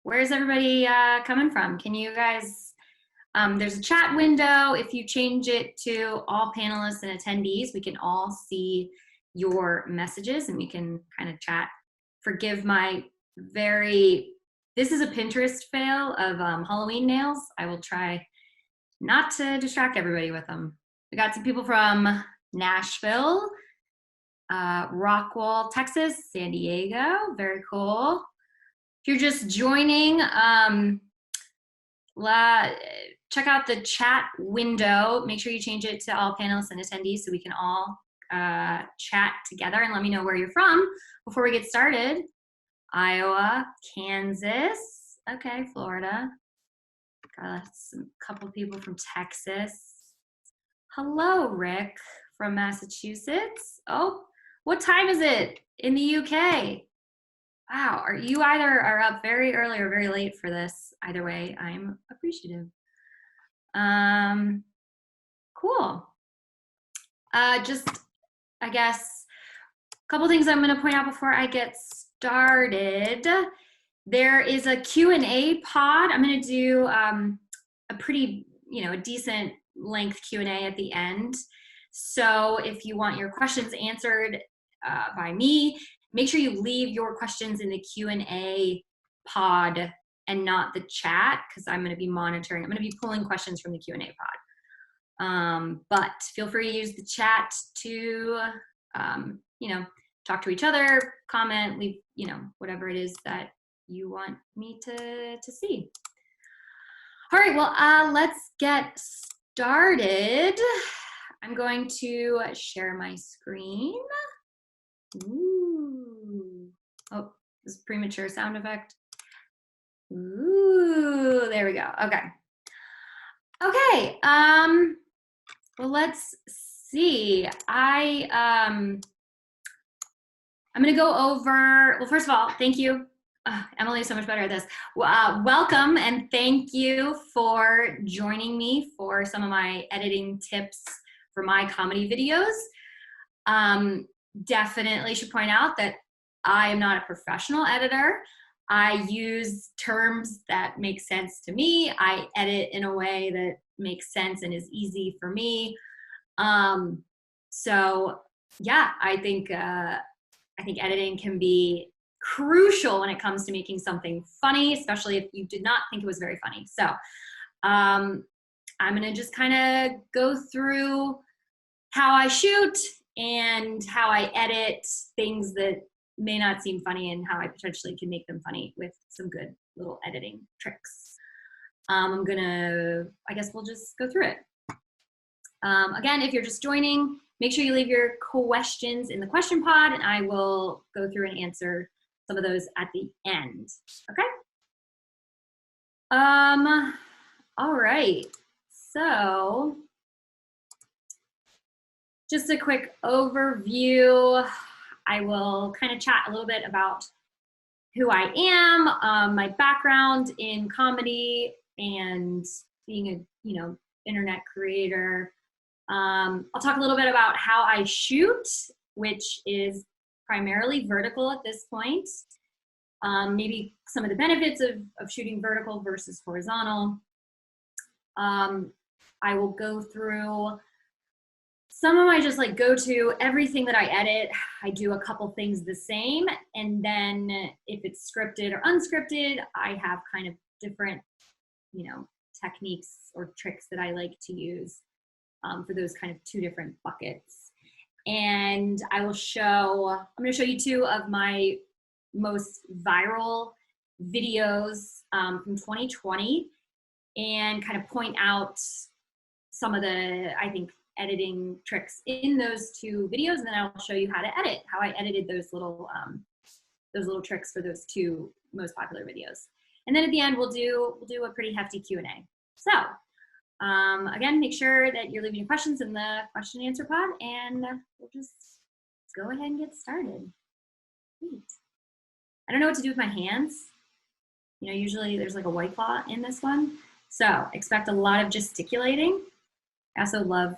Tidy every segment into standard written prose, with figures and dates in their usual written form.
Where's everybody coming from? Can you guys, there's a chat window. If you change it to all panelists and attendees, we can all see your messages and we can kind of chat. Forgive my this is a Pinterest fail of Halloween nails. I will try not to distract everybody with them. We got some people from Nashville, Rockwall, Texas, San Diego, very cool. If you're just joining, check out the chat window. Make sure you change it to all panelists and attendees so we can all chat together, and let me know where you're from before we get started. Iowa, Kansas, okay, Florida. Got a couple people from Texas. Hello, Rick from Massachusetts. Oh, what time is it in the UK? Wow, you either are up very early or very late for this. Either way, I'm appreciative. Cool. Just, I guess, a couple things I'm going to point out before I get started. There is a Q&A pod. I'm going to do a pretty, a decent length Q&A at the end. So if you want your questions answered by me, make sure you leave your questions in the Q&A pod and not the chat, because I'm going to be monitoring. I'm going to be pulling questions from the Q&A pod. But feel free to use the chat to, talk to each other, comment, leave, whatever it is that you want me to see. All right, well, let's get started. I'm going to share my screen. Ooh. Oh, this is premature sound effect. Ooh, there we go. Okay. Okay. Well, let's see. I'm going to go over, well, first of all, thank you. Emily is so much better at this. Welcome and thank you for joining me for some of my editing tips for my comedy videos. Definitely should point out that I am not a professional editor. I use terms that make sense to me. I edit in a way that makes sense and is easy for me. So yeah, I think editing can be crucial when it comes to making something funny, especially if you did not think it was very funny. So I'm gonna just kind of go through how I shoot and how I edit things that may not seem funny and how I potentially can make them funny with some good little editing tricks. I guess we'll just go through it. Again, if you're just joining, make sure you leave your questions in the question pod and I will go through and answer some of those at the end, okay? All right, so just a quick overview. I will kind of chat a little bit about who I am, my background in comedy and being a, internet creator. I'll talk a little bit about how I shoot, which is primarily vertical at this point. Maybe some of the benefits of shooting vertical versus horizontal. I will go through some of my just go-to, everything that I edit, I do a couple things the same. And then if it's scripted or unscripted, I have kind of different, techniques or tricks that I like to use for those kind of two different buckets. And I'm going to show you two of my most viral videos from 2020 and kind of point out some of the, I think, editing tricks in those two videos, and then I'll show you how to edit, how I edited those little tricks for those two most popular videos. And then at the end, we'll do a pretty hefty Q&A. So again, make sure that you're leaving your questions in the question and answer pod, and we'll just go ahead and get started. Sweet. I don't know what to do with my hands. Usually there's a white claw in this one. So expect a lot of gesticulating. I also love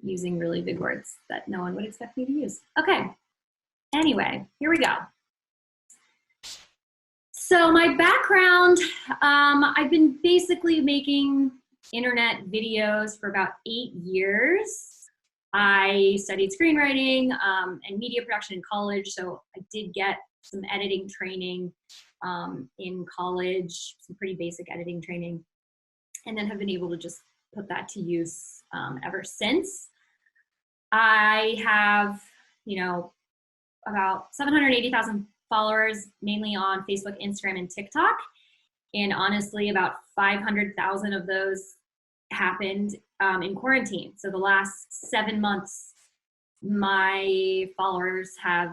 using really big words that no one would expect me to use. Okay, anyway, here we go. So my background, I've been basically making internet videos for about 8 years. I studied screenwriting and media production in college, so I did get some editing training in college, some pretty basic editing training, and then have been able to just put that to use ever since. I have, about 780,000 followers, mainly on Facebook, Instagram, and TikTok. And honestly, about 500,000 of those happened in quarantine. So the last 7 months, my followers have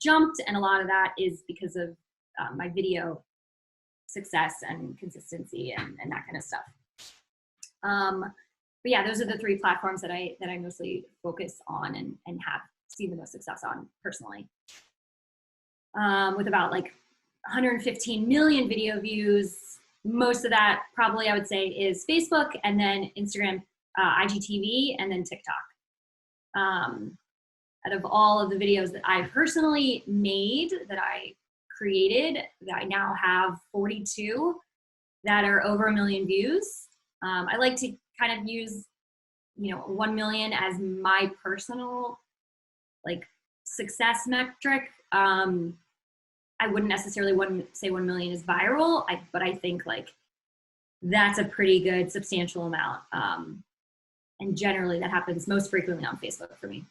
jumped, and a lot of that is because of my video success and consistency and that kind of stuff. But yeah, those are the 3 platforms that I mostly focus on and have seen the most success on personally. With about like 115 million video views. Most of that probably I would say is Facebook, and then Instagram, IGTV, and then TikTok. Out of all of the videos that I personally made, that I created, that I now have 42 that are over 1 million views. I like to kind of use, 1 million as my personal like success metric. I wouldn't necessarily say 1 million is viral, but I think like that's a pretty good substantial amount. And generally that happens most frequently on Facebook for me.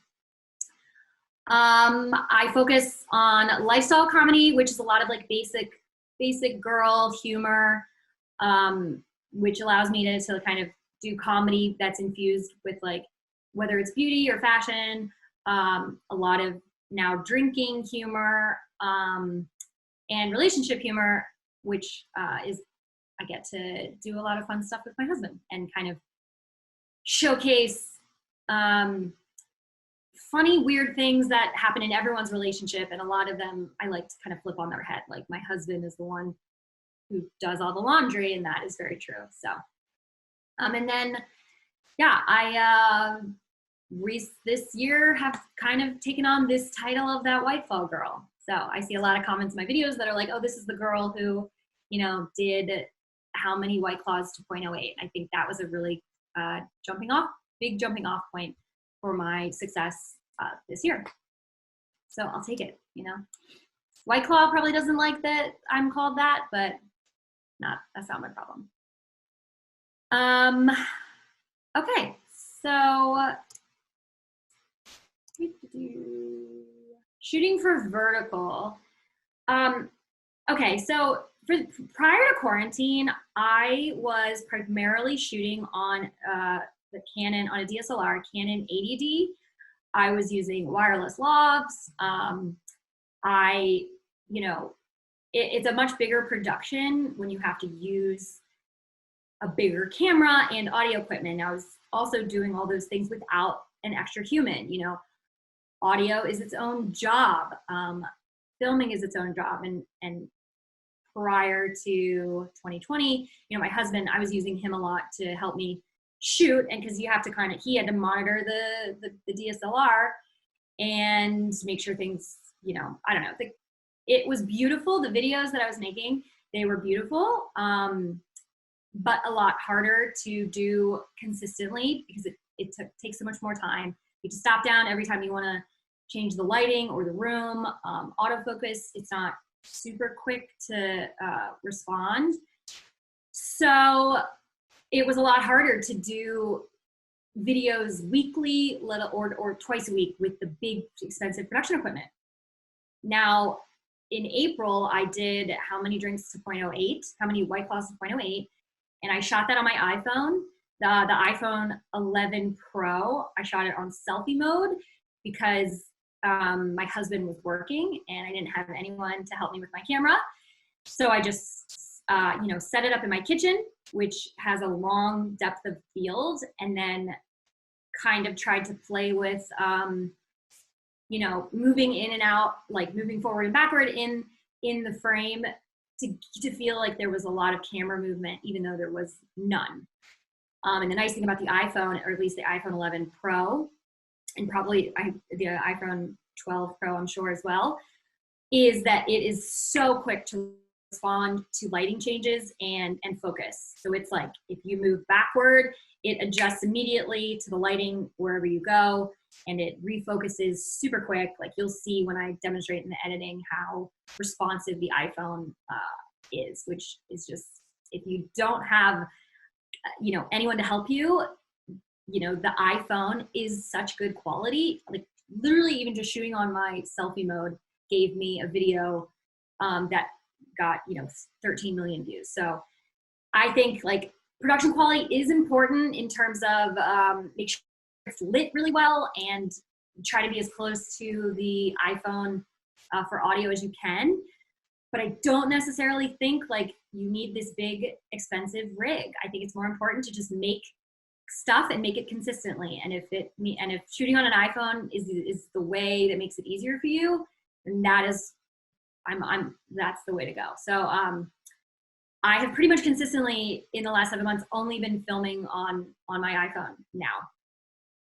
I focus on lifestyle comedy, which is a lot of like basic girl humor, which allows me to kind of do comedy that's infused with like, whether it's beauty or fashion, a lot of now drinking humor, and relationship humor, which is, I get to do a lot of fun stuff with my husband and kind of showcase funny, weird things that happen in everyone's relationship. And a lot of them I like to kind of flip on their head. Like my husband is the one who does all the laundry, and that is very true. So, and then, yeah, I this year have kind of taken on this title of that white claw girl. So I see a lot of comments in my videos that are like, oh, this is the girl who, did how many White Claws to 0.08. I think that was a really big jumping off point for my success this year. So I'll take it, White Claw probably doesn't like that I'm called that, but that's not my problem. Okay, so shooting for vertical. Okay, so prior to quarantine, I was primarily shooting on the Canon, on a DSLR, Canon 80D. I was using wireless lavs. It's a much bigger production when you have to use a bigger camera and audio equipment. I was also doing all those things without an extra human. Audio is its own job. Filming is its own job. And prior to 2020, my husband, I was using him a lot to help me shoot. And because you have to he had to monitor the DSLR and make sure things, I don't know. It was beautiful. The videos that I was making, they were beautiful, but a lot harder to do consistently because it takes so much more time. You have to stop down every time you want to change the lighting or the room. Autofocus, it's not super quick to respond. So it was a lot harder to do videos weekly or twice a week with the big expensive production equipment. Now, in April, I did how many drinks to 0.08, how many White Claws to 0.08, and I shot that on my iPhone, the iPhone 11 Pro. I shot it on selfie mode because my husband was working and I didn't have anyone to help me with my camera. So I just, set it up in my kitchen, which has a long depth of field, and then kind of tried to play with, moving in and out, like moving forward and backward in the frame to feel like there was a lot of camera movement, even though there was none. And the nice thing about the iPhone, or at least the iPhone 11 Pro, and probably the iPhone 12 Pro, I'm sure as well, is that it is so quick to respond to lighting changes and focus. So it's like if you move backward, it adjusts immediately to the lighting wherever you go, and it refocuses super quick. Like you'll see when I demonstrate in the editing how responsive the iPhone is, which is just, if you don't have, you know, anyone to help you, you know, the iPhone is such good quality. Like literally even just shooting on my selfie mode gave me a video that got, you know, 13 million views. So I think like production quality is important in terms of make sure it's lit really well and try to be as close to the iPhone for audio as you can. But I don't necessarily think like you need this big expensive rig. I think it's more important to just make stuff and make it consistently. And if shooting on an iPhone is the way that makes it easier for you, then that is, that's the way to go. So I have pretty much consistently in the last 7 months only been filming on my iPhone now.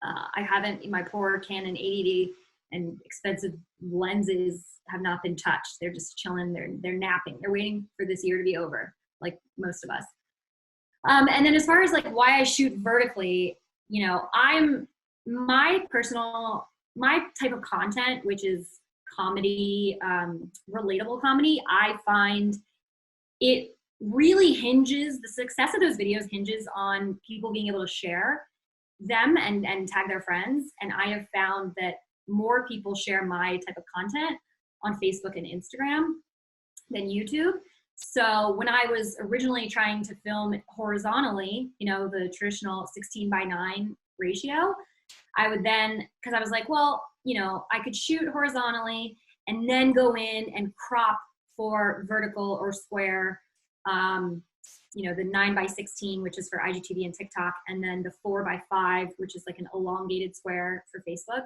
I haven't, my poor Canon 80D and expensive lenses have not been touched. They're just chilling, they're napping. They're waiting for this year to be over, like most of us. And then as far as like why I shoot vertically, you know, my type of content, which is comedy, relatable comedy, I find it really hinges, the success of those videos hinges on people being able to share them and tag their friends. And I have found that more people share my type of content on Facebook and Instagram than YouTube. So when I was originally trying to film horizontally, you know, the traditional 16:9 ratio, I would then, because I was like, well, you know, I could shoot horizontally and then go in and crop for vertical or square, you know, the 9:16, which is for IGTV and TikTok, and then the 4:5, which is like an elongated square for Facebook.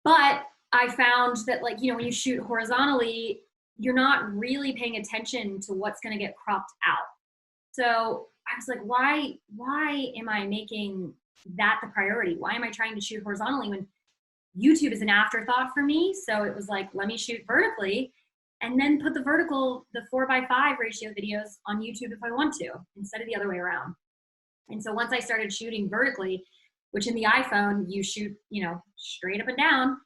But I found that, like, you know, when you shoot horizontally, you're not really paying attention to what's going to get cropped out. So I was like, why am I making that the priority? Why am I trying to shoot horizontally when YouTube is an afterthought for me? So it was like, let me shoot vertically and then put the 4:5 ratio videos on YouTube if I want to, instead of the other way around. And so once I started shooting vertically, which in the iPhone, you shoot, you know, straight up and down,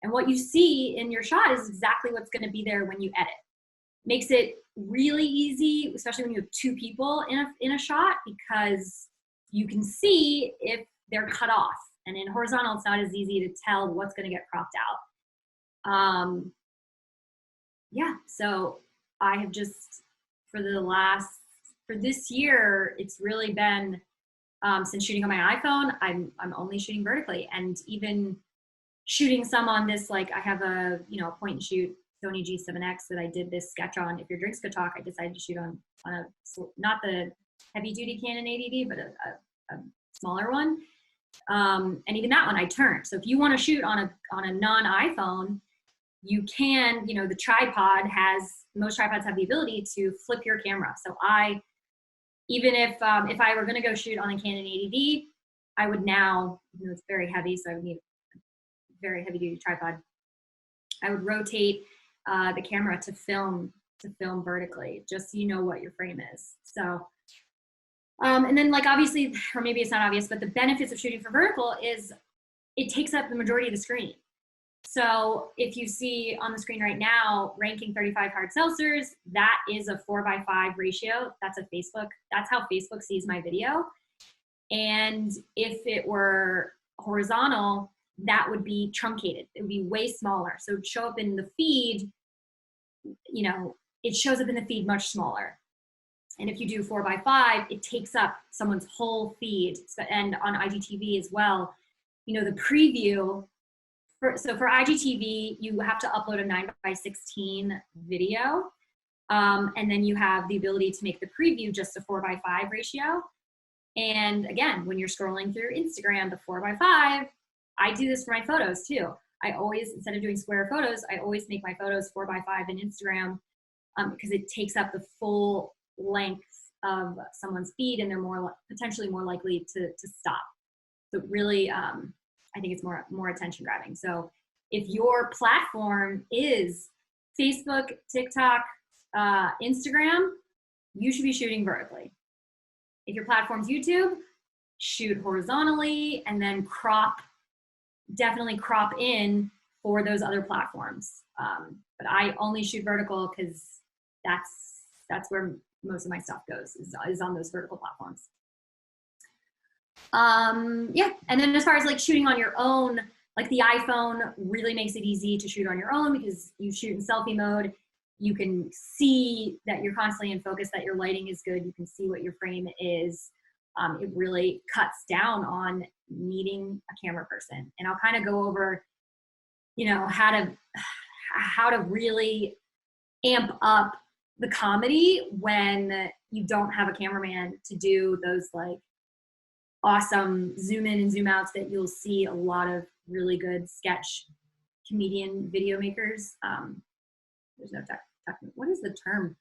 and what you see in your shot is exactly what's going to be there when you edit. Makes it really easy, especially when you have two people in a shot, because you can see if they're cut off. And in horizontal, it's not as easy to tell what's going to get cropped out. Yeah, so I have just, for this year, it's really been, since shooting on my iPhone, I'm only shooting vertically. And even shooting some on this, like I have a, you know, point and shoot Sony G7X that I did this sketch on. If Your Drinks Could Talk, I decided to shoot on a, not the heavy duty Canon 80D, but a smaller one. And even that one I turned. So if you want to shoot on a non-iPhone, you can, you know, the tripod most tripods have the ability to flip your camera. So even if I were going to go shoot on a Canon 80D, I would now, you know, it's very heavy, so I would need a very heavy duty tripod. I would rotate the camera to film vertically, just so you know what your frame is. So, and then, like, obviously, or maybe it's not obvious, but the benefits of shooting for vertical is it takes up the majority of the screen. So if you see on the screen right now, ranking 35 hard seltzers, that is a 4:5 ratio. That's how Facebook sees my video. And if it were horizontal, that would be truncated. It would be way smaller. So it would show up in the feed, you know, it shows up in the feed much smaller. And if you do 4:5, it takes up someone's whole feed. And on IGTV as well, you know, the preview, so for IGTV, you have to upload a 9:16 video. And then you have the ability to make the preview just a 4:5 ratio. And again, when you're scrolling through Instagram, the 4:5, I do this for my photos too. I always, instead of doing square photos, I always make my photos 4:5 in Instagram because it takes up the full length of someone's feed and they're potentially more likely to stop. So really, I think it's more attention grabbing. So if your platform is Facebook, TikTok, Instagram, you should be shooting vertically. If your platform's YouTube, shoot horizontally and then definitely crop in for those other platforms. But I only shoot vertical because that's where most of my stuff goes, is on those vertical platforms. Yeah, and then as far as like shooting on your own, like the iPhone really makes it easy to shoot on your own because you shoot in selfie mode. You can see that you're constantly in focus, that your lighting is good. You can see what your frame is. It really cuts down on needing a camera person. And I'll kind of go over, you know, how to really amp up the comedy when you don't have a cameraman to do those like awesome zoom in and zoom outs that you'll see a lot of really good sketch comedian video makers. There's no what is the term?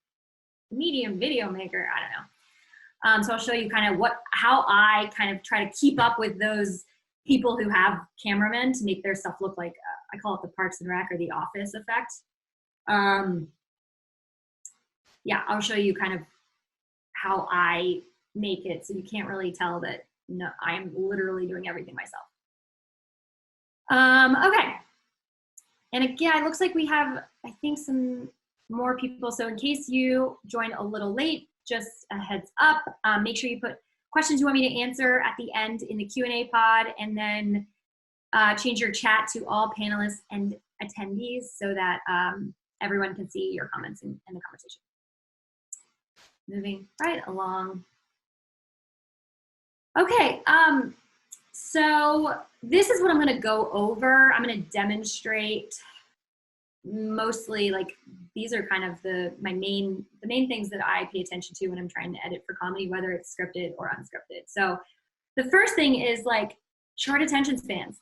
Medium video maker, I don't know. So I'll show you kind of how I kind of try to keep up with those people who have cameramen to make their stuff look like, I call it the Parks and Rec or the Office effect. Yeah, I'll show you kind of how I make it so you can't really tell that no, I'm literally doing everything myself. Okay. And again, it looks like we have, I think, some more people. So in case you joined a little late, just a heads up, make sure you put questions you want me to answer at the end in the Q&A pod, and then change your chat to all panelists and attendees so that everyone can see your comments in the conversation. Moving right along. Okay, so this is what I'm going to go over. I'm going to demonstrate mostly, like, these are kind of the main things that I pay attention to when I'm trying to edit for comedy, whether it's scripted or unscripted. So the first thing is like short attention spans.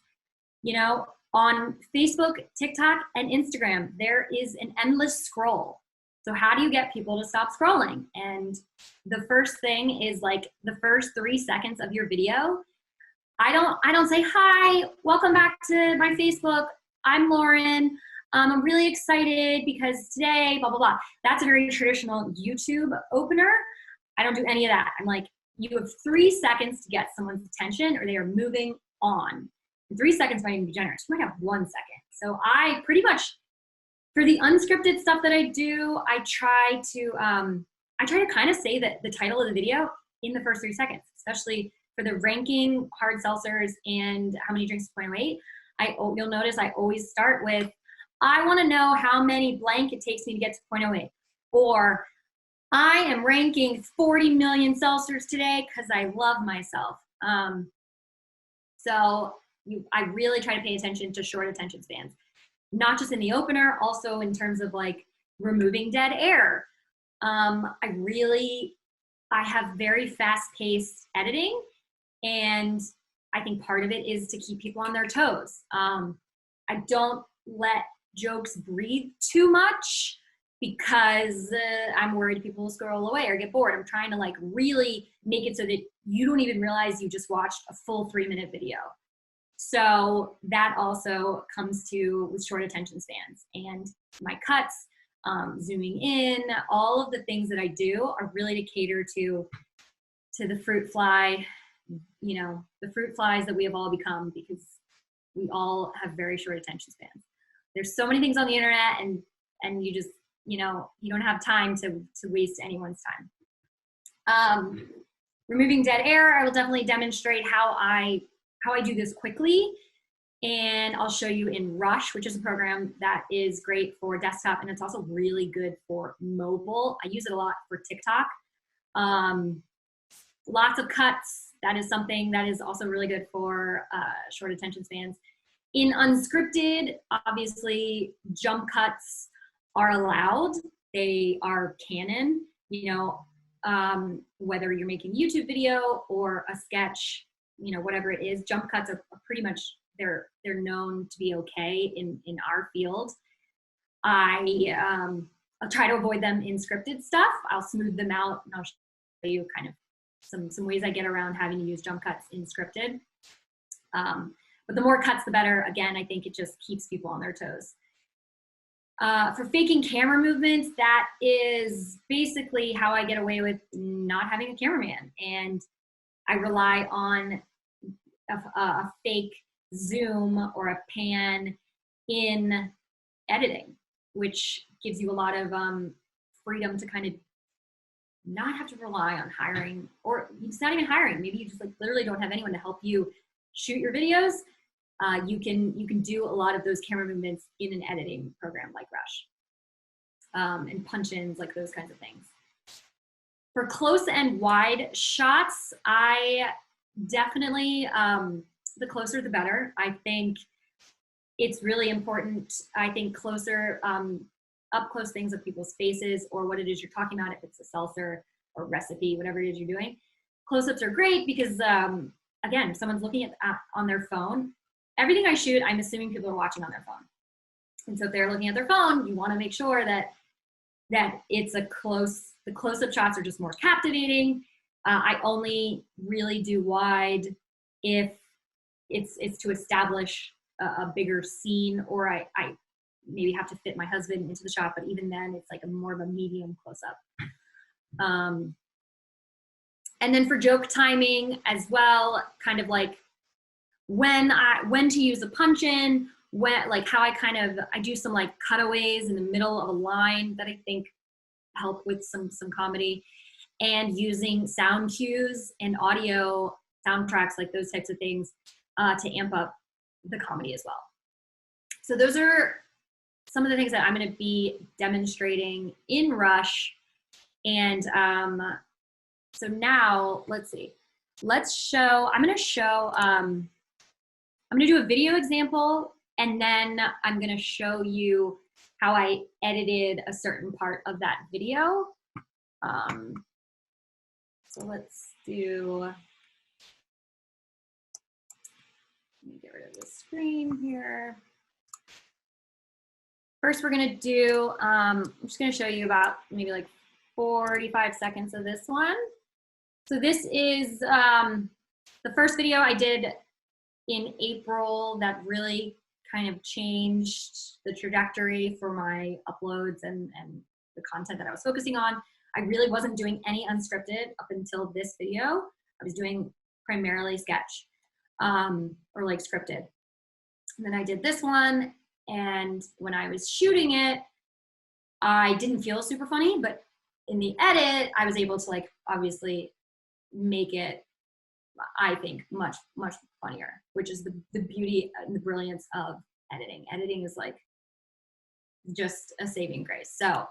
You know, on Facebook, TikTok, and Instagram, there is an endless scroll. So how do you get people to stop scrolling? And the first thing is like the first 3 seconds of your video. I don't say, hi, welcome back to my Facebook. I'm Loryn. I'm really excited because today, blah, blah, blah. That's a very traditional YouTube opener. I don't do any of that. I'm like, you have 3 seconds to get someone's attention or they are moving on. And 3 seconds might even be generous. You might have 1 second. So I pretty much, for the unscripted stuff that I do, I try to kind of say that the title of the video in the first 3 seconds, especially for the ranking, hard seltzers, and how many drinks to 0.08. You'll notice I always start with, I want to know how many blank it takes me to get to 0.08. Or I am ranking 40 million seltzers today because I love myself. I really try to pay attention to short attention spans. Not just in the opener, also in terms of like removing dead air. I have very fast-paced editing, and I think part of it is to keep people on their toes. I don't let jokes breathe too much because I'm worried people will scroll away or get bored. I'm trying to like really make it so that you don't even realize you just watched a full 3-minute video. So that also comes with short attention spans. And my cuts, zooming in, all of the things that I do are really to cater to the fruit fly, you know, the fruit flies that we have all become, because we all have very short attention spans. There's so many things on the internet, and you just, you know, you don't have time to waste anyone's time. Removing dead air, I will definitely demonstrate how I do this quickly, and I'll show you in Rush, which is a program that is great for desktop, and it's also really good for mobile. I use it a lot for TikTok. Lots of cuts. That is something that is also really good for short attention spans. In unscripted, obviously, jump cuts are allowed. They are canon. You know, whether you're making a YouTube video or a sketch, you know, whatever it is, jump cuts are pretty much, they're known to be okay in our field. I'll try to avoid them in scripted stuff. I'll smooth them out, and I'll show you kind of some ways I get around having to use jump cuts in scripted. But the more cuts, the better. Again, I think it just keeps people on their toes. For faking camera movements, that is basically how I get away with not having a cameraman. And I rely on a fake zoom or a pan in editing, which gives you a lot of freedom to kind of not have to rely on hiring, or it's not even hiring. Maybe you just like literally don't have anyone to help you shoot your videos. You can do a lot of those camera movements in an editing program like Rush, and punch-ins, like those kinds of things. For close and wide shots, I definitely, the closer the better. I think it's really important. I think closer, up close things of people's faces or what it is you're talking about, if it's a salsa or recipe, whatever it is you're doing. Close-ups are great because, again, if someone's looking at on their phone, everything I shoot, I'm assuming people are watching on their phone. And so if they're looking at their phone, you want to make sure that it's the close-up shots are just more captivating. I only really do wide if it's to establish a bigger scene, or I maybe have to fit my husband into the shot, but even then it's like more of a medium close-up. And then for joke timing as well, kind of like when to use a punch-in, like how I do some like cutaways in the middle of a line that I think help with some comedy, and using sound cues and audio soundtracks, like those types of things, to amp up the comedy as well. So those are some of the things that I'm going to be demonstrating in Rush. And so now let's see. I'm going to do a video example, and then I'm going to show you how I edited a certain part of that video. So let's do, let me get rid of the screen here. First, we're going to do, I'm just going to show you about maybe like 45 seconds of this one. So this is the first video I did in April that really kind of changed the trajectory for my uploads and the content that I was focusing on. I really wasn't doing any unscripted up until this video. I was doing primarily sketch, or like scripted. And then I did this one, and when I was shooting it, I didn't feel super funny, but in the edit, I was able to like obviously make it, I think, much, much funnier, which is the beauty and the brilliance of editing. Editing is like just a saving grace. So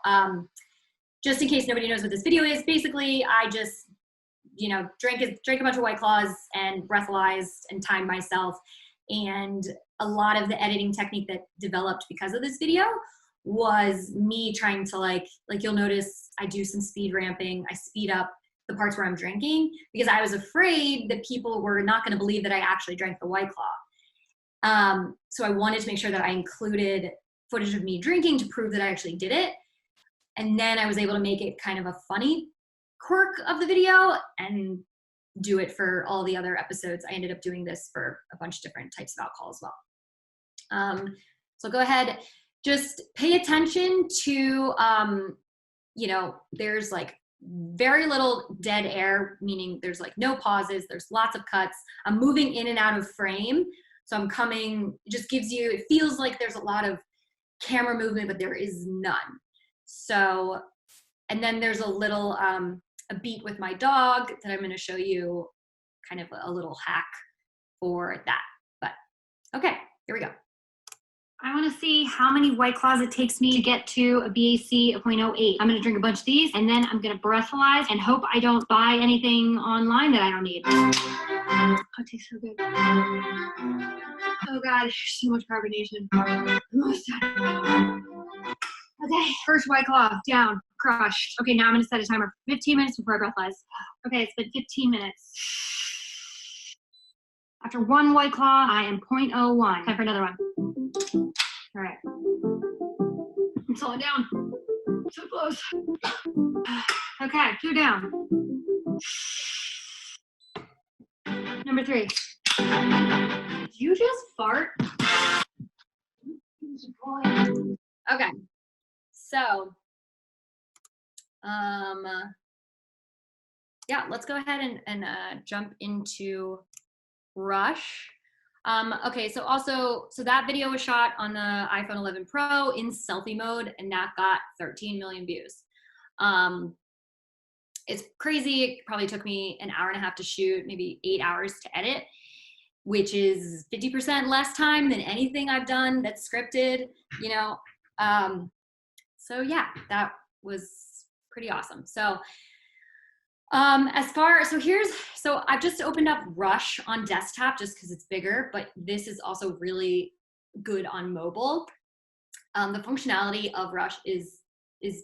just in case nobody knows what this video is, basically I just, you know, drank a bunch of White Claws and breathalyzed and timed myself. And a lot of the editing technique that developed because of this video was me trying to like you'll notice I do some speed ramping. I speed up the parts where I'm drinking because I was afraid that people were not going to believe that I actually drank the White Claw. So I wanted to make sure that I included footage of me drinking to prove that I actually did it. And then I was able to make it kind of a funny quirk of the video and do it for all the other episodes. I ended up doing this for a bunch of different types of alcohol as well. So go ahead, just pay attention to, you know, there's like very little dead air, meaning there's like no pauses, there's lots of cuts. I'm moving in and out of frame. So I'm coming, it just gives you, it feels like there's a lot of camera movement, but there is none. So, and then there's a little, a beat with my dog that I'm going to show you, kind of a little hack for that. But okay, here we go. I want to see how many White Claws it takes me to get to a BAC of 0.08. I'm going to drink a bunch of these, and then I'm going to breathalyze and hope I don't buy anything online that I don't need. Oh, it tastes so good. Oh God, there's so much carbonation. Almost done. Okay, first White Claw, down, crushed. Okay, now I'm going to set a timer for 15 minutes before I breathalyze. Okay, it's been 15 minutes. After one White Claw, I am 0.01. Time for another one. All right. I'm slowing down. So close. Okay, 2 down. Number 3. Did you just fart? Okay, So, yeah, let's go ahead and jump into Rush. Okay, so that video was shot on the iPhone 11 Pro in selfie mode, and that got 13 million views. It's crazy. It probably took me an hour and a half to shoot, maybe 8 hours to edit, which is 50% less time than anything I've done that's scripted, you know. So yeah, that was pretty awesome. So so I've just opened up Rush on desktop just because it's bigger, but this is also really good on mobile. The functionality of Rush is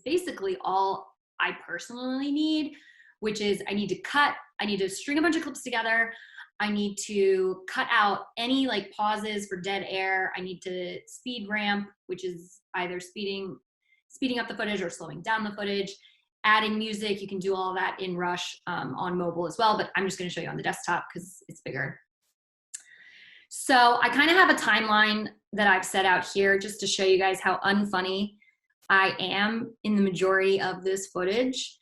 basically all I personally need, which is I need to string a bunch of clips together. I need to cut out any like pauses for dead air. I need to speed ramp, which is either speeding up the footage or slowing down the footage. Adding music, you can do all of that in Rush on mobile as well, but I'm just gonna show you on the desktop because it's bigger. So I kind of have a timeline that I've set out here just to show you guys how unfunny I am in the majority of this footage.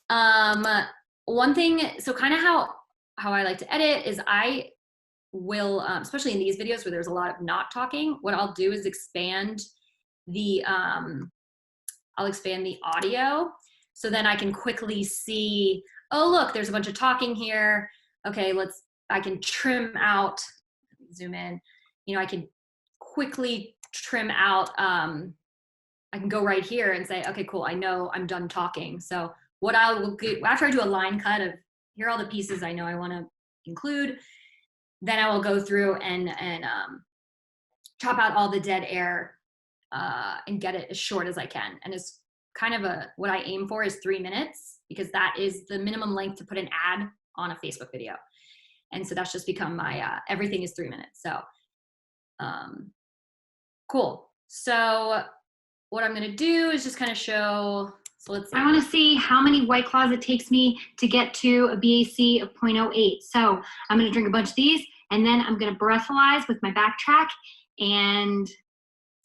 One thing, so kind of how I like to edit is I will, especially in these videos where there's a lot of not talking, what I'll do is expand the audio. So then I can quickly see, oh, look, there's a bunch of talking here. Okay, I can trim out, zoom in, you know, I can quickly trim out, I can go right here and say, okay, cool, I know I'm done talking. So what I will do, after I do a line cut of, here are all the pieces I know I wanna include, then I will go through and chop out all the dead air and get it as short as I can. And it's kind of what I aim for is 3 minutes, because that is the minimum length to put an ad on a Facebook video. And so that's just become my, everything is 3 minutes. So, cool. So what I'm gonna do is just kind of show, so let's see. I wanna see how many White Claws it takes me to get to a BAC of 0.08. So I'm gonna drink a bunch of these, and then I'm gonna breathalyze with my backtrack, and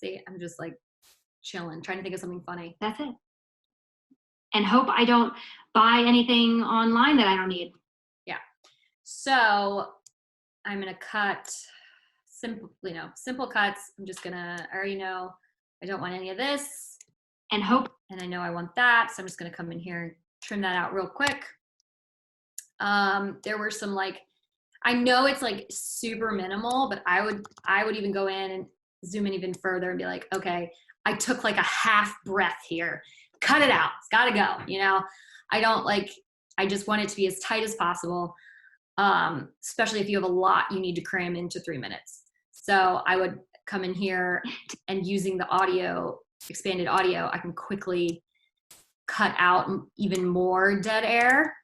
see, I'm just like chilling, trying to think of something funny. That's it. And hope I don't buy anything online that I don't need. Yeah. So I'm gonna cut simple cuts. I'm just gonna, I already know I don't want any of this. And hope. And I know I want that. So I'm just gonna come in here and trim that out real quick. There were some like, I know it's like super minimal, but I would even go in and zoom in even further and be like, okay, I took like a half breath here. Cut it out. It's got to go. You know, I just want it to be as tight as possible, especially if you have a lot you need to cram into 3 minutes. So I would come in here and using the expanded audio, I can quickly cut out even more dead air.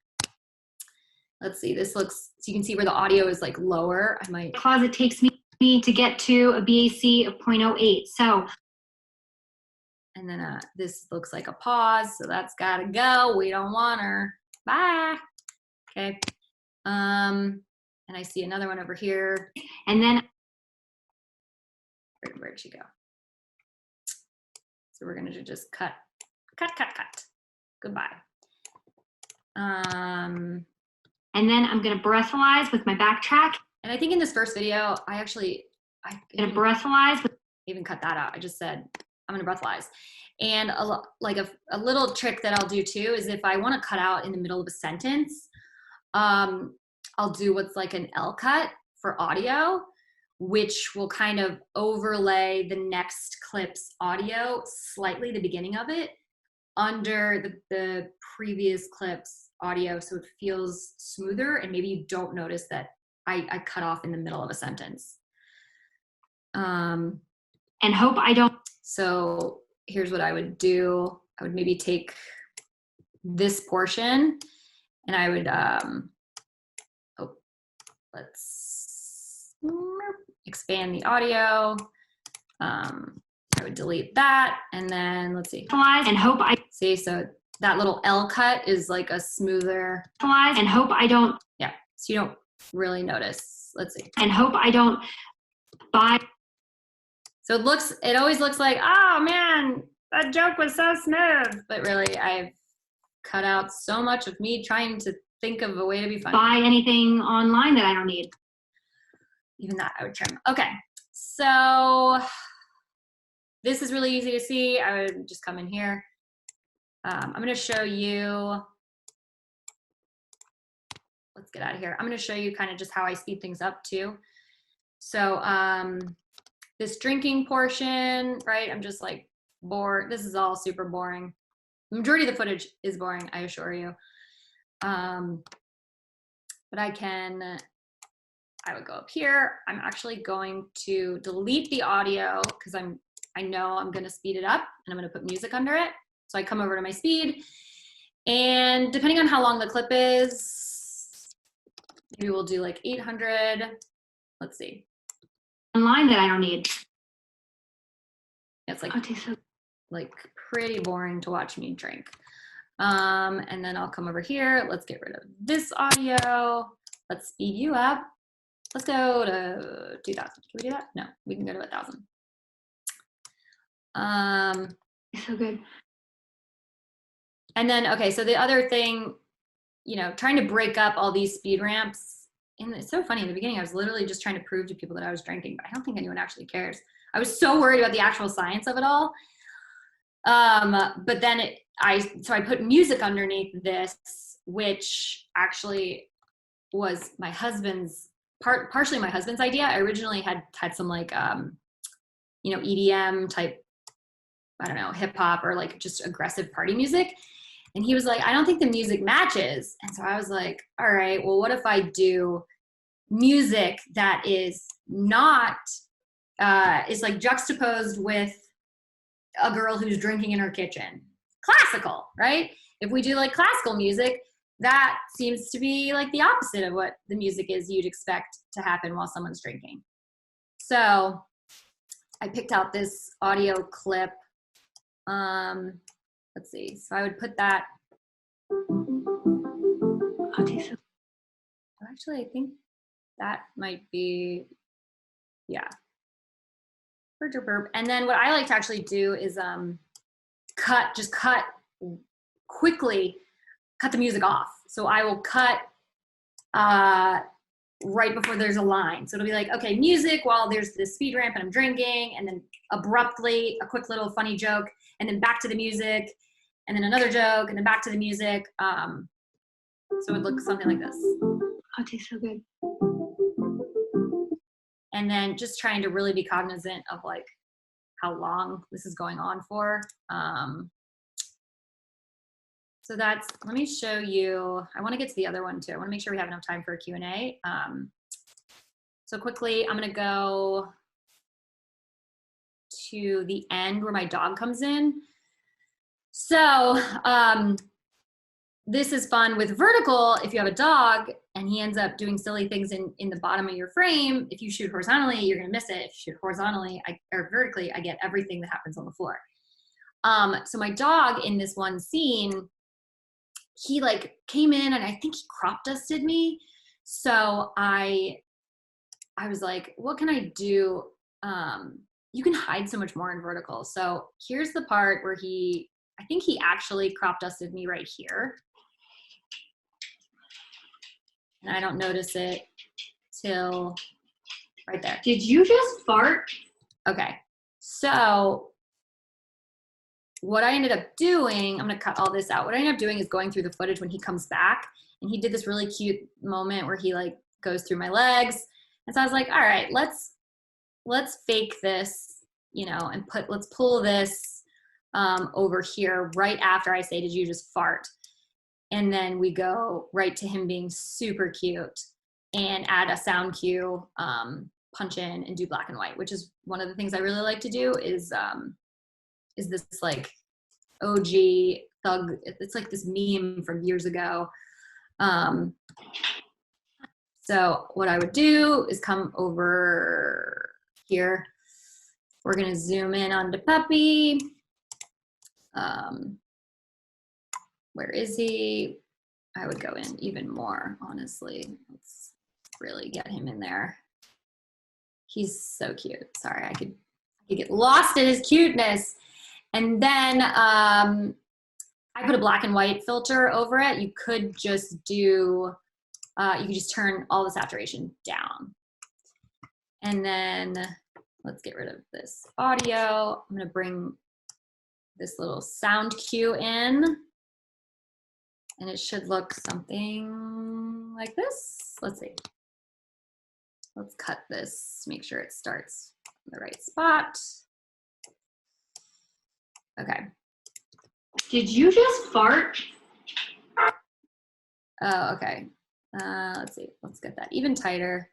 Let's see, so you can see where the audio is like lower. I might. Because it takes me to get to a BAC of 0.08. So. And then this looks like a pause, so that's gotta go. We don't want her. Bye. Okay. And I see another one over here. And then where did she go? So we're gonna just cut. Goodbye. And then I'm gonna breathalyze with my backtrack. And I think in this first video, I gonna breathalyze. Even cut that out. I just said I'm gonna breathalyze. And a little trick that I'll do too is if I want to cut out in the middle of a sentence, I'll do what's like an L cut for audio, which will kind of overlay the next clip's audio slightly, the beginning of it, under the previous clip's audio, so it feels smoother, and maybe you don't notice that I cut off in the middle of a sentence. And hope I don't. So here's what I would do. I would maybe take this portion and I would, let's expand the audio. I would delete that, and then let's see. And hope I see, so that little L cut is like a smoother. And hope I don't. Yeah, so you don't really notice. Let's see. And hope I don't buy. So it always looks like, oh man, that joke was so smooth. But really, I've cut out so much of me trying to think of a way to be funny. Buy anything online that I don't need. Even that I would trim. Okay, so this is really easy to see. I would just come in here. I'm going to show you, let's get out of here. I'm going to show you kind of just how I speed things up too. So this drinking portion, right? I'm just like bored. This is all super boring. The majority of the footage is boring, I assure you. But I would go up here. I'm actually going to delete the audio because I know I'm going to speed it up, and I'm going to put music under it. So I come over to my speed, and depending on how long the clip is, maybe we'll do like 800. Let's see. Online that I don't need. It's like pretty boring to watch me drink. And then I'll come over here. Let's get rid of this audio. Let's speed you up. Let's go to 2000. Can we do that? No, we can go to 1000. So good. And then, okay, so the other thing, you know, trying to break up all these speed ramps. And it's so funny, in the beginning, I was literally just trying to prove to people that I was drinking, but I don't think anyone actually cares. I was so worried about the actual science of it all. But then so I put music underneath this, which actually was my husband's, partially my husband's idea. I originally had some like, you know, EDM type, I don't know, hip hop or like just aggressive party music. And he was like, I don't think the music matches. And so I was like, all right, well, what if I do music that is not, is like juxtaposed with a girl who's drinking in her kitchen? Classical, right? If we do like classical music, that seems to be like the opposite of what the music is you'd expect to happen while someone's drinking. So I picked out this audio clip. Let's see. So I would put that. Actually, I think that might be, yeah. And then what I like to actually do is quickly cut the music off. So I will cut right before there's a line. So it'll be like, okay, music while there's this speed ramp and I'm drinking, and then abruptly a quick little funny joke, and then back to the music, and then another joke, and then back to the music. So it would look something like this. Oh, it tastes so good. And then just trying to really be cognizant of like how long this is going on for. So that's, let me show you, I want to get to the other one too. I want to make sure we have enough time for a Q&A. So quickly, I'm going to go to the end where my dog comes in. So this is fun with vertical. If you have a dog and he ends up doing silly things in the bottom of your frame, if you shoot horizontally, you're going to miss it. If you shoot horizontally or vertically, I get everything that happens on the floor. So my dog in this one scene, he like came in and I think he crop dusted me. So I was like, what can I do? You can hide so much more in vertical. So here's the part where I think he actually crop dusted me right here. And I don't notice it till right there. Did you just fart? Okay, so what I ended up doing, I'm gonna cut all this out. What I ended up doing is going through the footage when he comes back, and he did this really cute moment where he like goes through my legs. And so I was like, all right, let's fake this, you know, and let's pull this over here right after I say, did you just fart? And then we go right to him being super cute and add a sound cue, punch in and do black and white, which is one of the things I really like to do is this like OG thug, it's like this meme from years ago. So what I would do is come over here. We're gonna zoom in onto Puppy. Where is he? I would go in even more, honestly. Let's really get him in there. He's so cute. Sorry, I could get lost in his cuteness. And then I put a black and white filter over it. You could just do, you could just turn all the saturation down. And then let's get rid of this audio. I'm gonna bring this little sound cue in, and it should look something like this. Let's see. Let's cut this, make sure it starts in the right spot. Okay. Did you just fart? Oh, okay. Let's see, let's get that even tighter.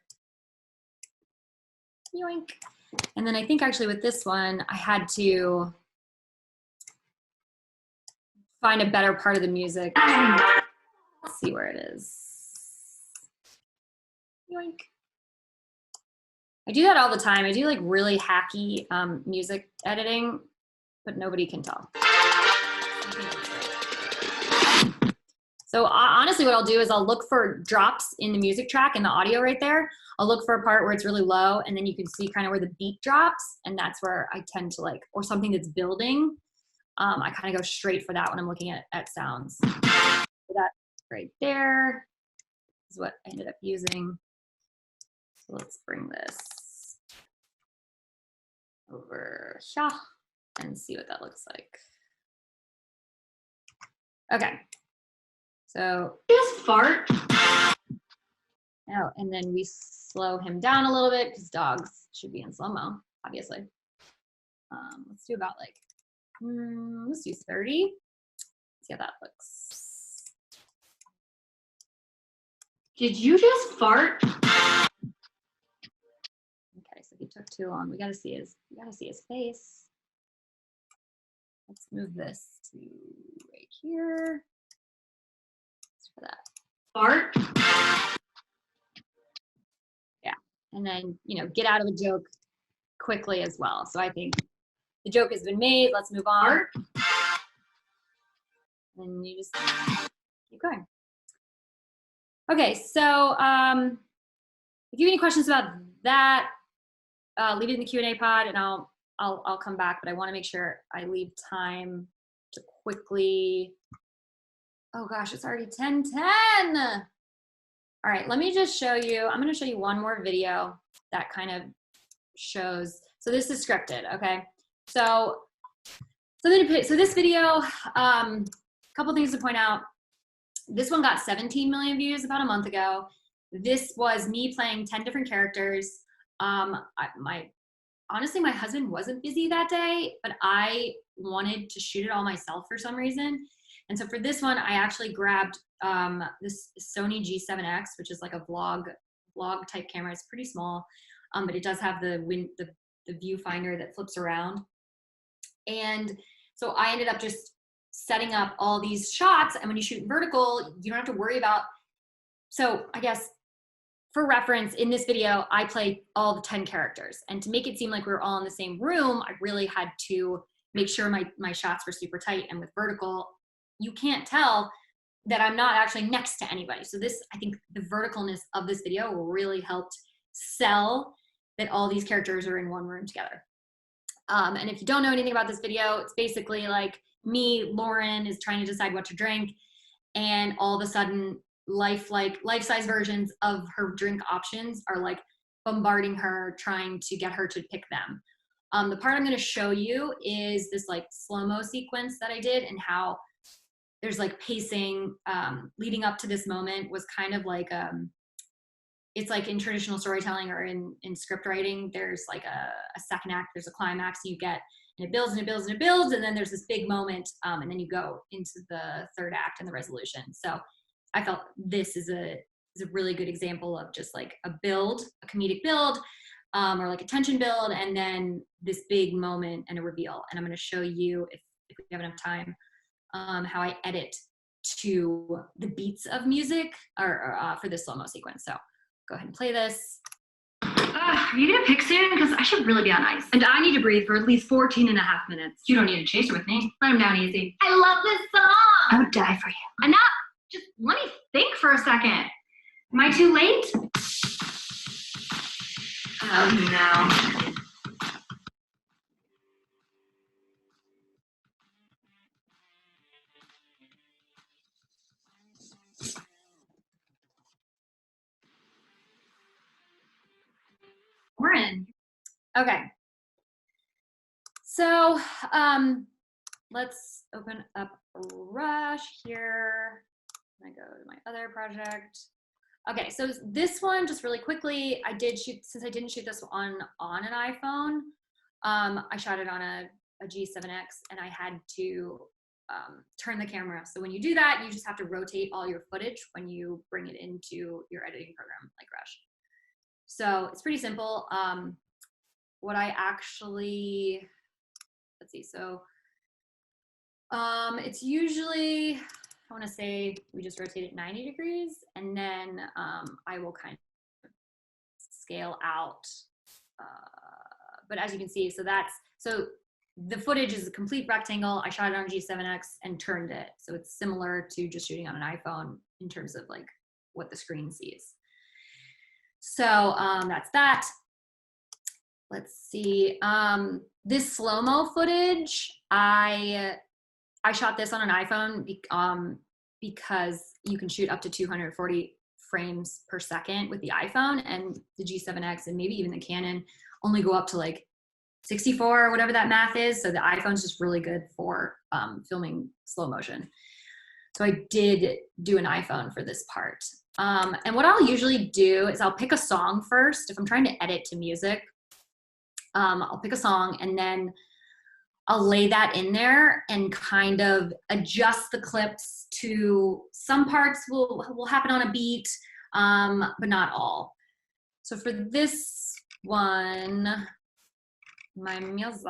Yoink. And then I think actually with this one, I had to find a better part of the music. Let's see where it is. Yoink. I do that all the time. I do like really hacky music editing, but nobody can tell. So honestly, what I'll do is I'll look for drops in the music track and the audio right there. I'll look for a part where it's really low, and then you can see kind of where the beat drops, and that's where I tend to like, or something that's building. I kind of go straight for that when I'm looking at sounds. So that right there is what I ended up using. So let's bring this over here and see what that looks like. Okay. So Just fart. oh, and then we slow him down a little bit because dogs should be in slow-mo, obviously. Let's do about like, let's do 30. See how that looks. Did you just fart? Okay, so he took too long. We gotta see his face. Let's move this to right here. For that. Fart? Yeah, and then, you know, get out of a joke quickly as well. So I think the joke has been made, let's move on. Fart? And you just keep going. Okay, so if you have any questions about that, leave it in the Q&A pod and I'll come back, but I wanna make sure I leave time to quickly. Oh gosh, it's already 10:10. All right, let me just show you. I'm going to show you one more video that kind of shows. So this is scripted, okay? So this video, a couple things to point out. This one got 17 million views about a month ago. This was me playing 10 different characters. Honestly, my husband wasn't busy that day, but I wanted to shoot it all myself for some reason. And so for this one, I actually grabbed this Sony G7X, which is like a vlog type camera. It's pretty small, but it does have the viewfinder that flips around. And so I ended up just setting up all these shots. And when you shoot vertical, you don't have to worry about. So I guess for reference, in this video, I played all the 10 characters. And to make it seem like we were all in the same room, I really had to make sure my shots were super tight. And with vertical, you can't tell that I'm not actually next to anybody. So this, I think the verticalness of this video really helped sell that all these characters are in one room together. And if you don't know anything about this video, it's basically like me, Loryn is trying to decide what to drink, and all of a sudden life-size versions of her drink options are like bombarding her, trying to get her to pick them. The part I'm gonna show you is this like slow-mo sequence that I did, and how there's like pacing leading up to this moment was kind of like, it's like in traditional storytelling or in script writing, there's like a second act, there's a climax you get, and it builds and it builds and it builds, and then there's this big moment, and then you go into the third act and the resolution. So I felt this is a really good example of just like a build, a comedic build, or like a tension build, and then this big moment and a reveal. And I'm gonna show you, if we have enough time, how I edit to the beats of music or for this slow-mo sequence. So go ahead and play this. Are you gonna pick soon? Because I should really be on ice. And I need to breathe for at least 14 and a half minutes. You don't need to chase her with me. Let him down easy. I love this song. I would die for you. Enough. Just let me think for a second. Am I too late? Oh no. Okay. So let's open up Rush here. I'm gonna go to my other project. Okay, so this one, just really quickly, I did shoot, since I didn't shoot this on an iPhone, I shot it on a G7X, and I had to turn the camera. So when you do that, you just have to rotate all your footage when you bring it into your editing program like Rush. So it's pretty simple. What I actually, let's see, so it's usually, I want to say we just rotate it 90 degrees, and then I will kind of scale out. But as you can see, so the footage is a complete rectangle. I shot it on G7X and turned it. So it's similar to just shooting on an iPhone in terms of like what the screen sees. So that's that. Let's see. This slow-mo footage, I shot this on an iPhone because you can shoot up to 240 frames per second with the iPhone, and the G7X and maybe even the Canon only go up to like 64 or whatever that math is. So the iPhone's just really good for filming slow motion. So I did do an iPhone for this part. And what I'll usually do is I'll pick a song first. If I'm trying to edit to music, I'll pick a song and then I'll lay that in there and kind of adjust the clips to some parts will happen on a beat, but not all. So for this one, my music,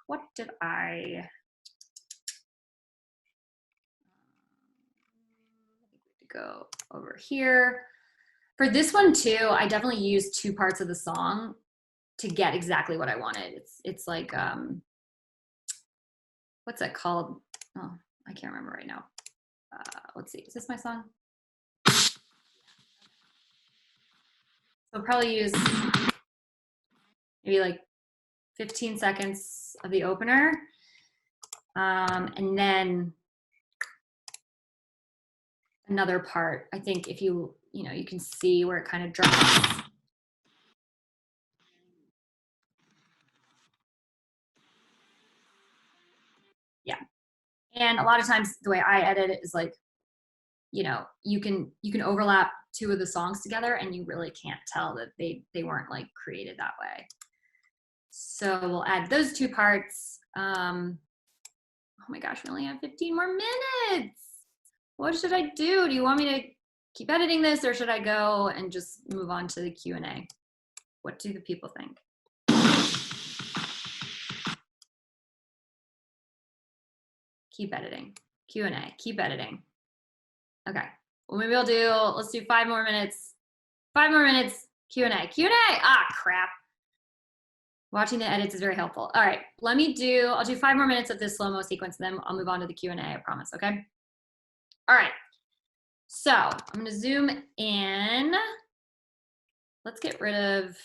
what did I go over here? For this one too, I definitely used 2 parts of the song to get exactly what I wanted. It's like, what's that called? Oh, I can't remember right now. Let's see, is this my song? So I'll probably use maybe like 15 seconds of the opener. And then another part, I think if you can see where it kind of drops. Yeah. And a lot of times the way I edit it is like, you can overlap 2 of the songs together and you really can't tell that they weren't like created that way. So we'll add those 2 parts. Oh my gosh, we only have 15 more minutes. What should I do? Do you want me to keep editing this, or should I go and just move on to the Q&A? What do the people think? Keep editing. Q&A. Keep editing. Okay. Well, maybe let's do 5 more minutes. 5 more minutes. Q&A. Q&A. Ah, crap. Watching the edits is very helpful. All right. I'll do 5 more minutes of this slow-mo sequence, and then I'll move on to the Q&A, I promise. Okay. All right. So I'm going to zoom in. Let's get rid of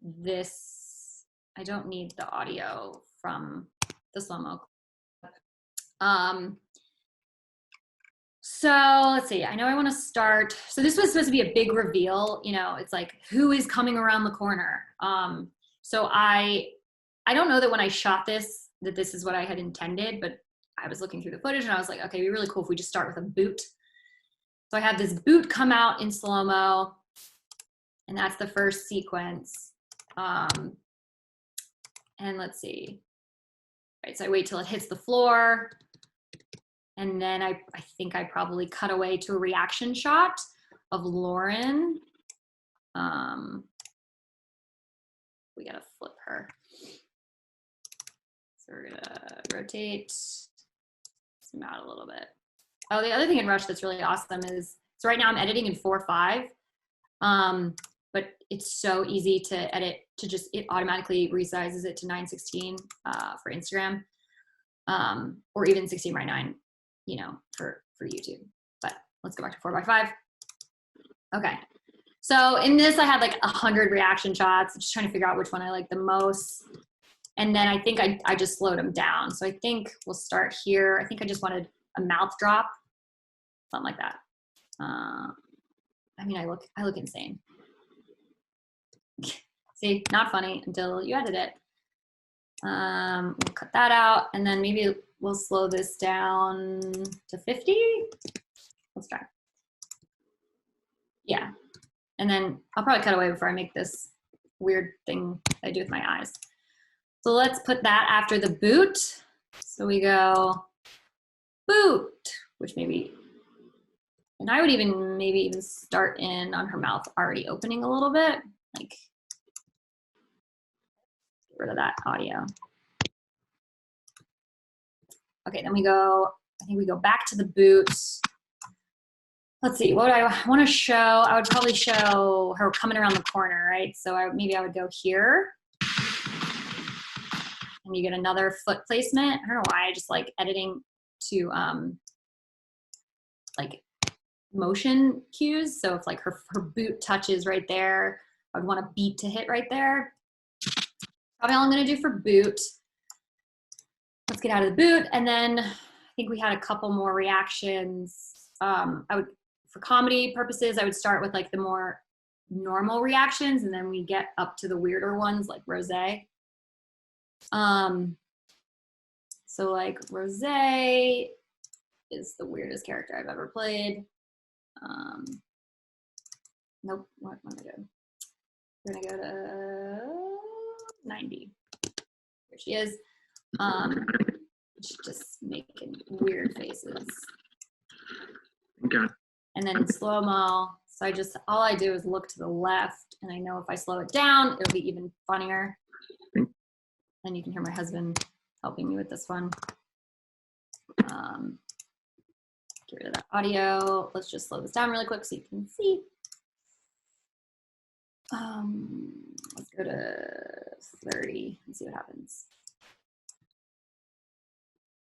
this. I don't need the audio from the slow-mo. So let's see, I know I want to start. So this was supposed to be a big reveal. It's like, who is coming around the corner? So I don't know that when I shot this, that this is what I had intended, but I was looking through the footage and I was like, okay, it'd be really cool if we just start with a boot. So I have this boot come out in slow-mo, and that's the first sequence. And let's see. All right, so I wait till it hits the floor. And then I think I probably cut away to a reaction shot of Loryn. We gotta flip her. So we're gonna rotate, zoom out a little bit. Oh, the other thing in Rush that's really awesome is, so right now I'm editing in 4:5, but it's so easy to edit it automatically resizes it to 9:16 for Instagram, or even 16:9, for YouTube. But let's go back to 4:5. Okay. So in this, I had like 100 reaction shots, just trying to figure out which one I like the most. And then I think I just slowed them down. So I think we'll start here. I think I just wanted a mouth drop, something like that. I mean, I look insane. See, not funny until you edit it. We'll cut that out, and then maybe we'll slow this down to 50. Let's try. Yeah, and then I'll probably cut away before I make this weird thing I do with my eyes. So let's put that after the boot. So we go boot, which maybe, and I would even maybe even start in on her mouth already opening a little bit, like get rid of that audio. Okay, then we go, I think we go back to the boot. Let's see, what would I want to show? I would probably show her coming around the corner, right? So maybe I would go here. And you get another foot placement. I don't know why, I just like editing to like motion cues. So if like her boot touches right there, I would want a beat to hit right there. Probably all I'm gonna do for boot. Let's get out of the boot. And then I think we had a couple more reactions. For comedy purposes, I would start with like the more normal reactions, and then we get up to the weirder ones like Rosé. So like Rosé is the weirdest character I've ever played. Nope, what am I gonna do? We're gonna go to 90. Here she is. She's just making weird faces. Okay. And then in slow-mo, so all I do is look to the left, and I know if I slow it down, it'll be even funnier. And you can hear my husband helping me with this one. Get rid of that audio. Let's just slow this down really quick so you can see. Let's go to 30 and see what happens.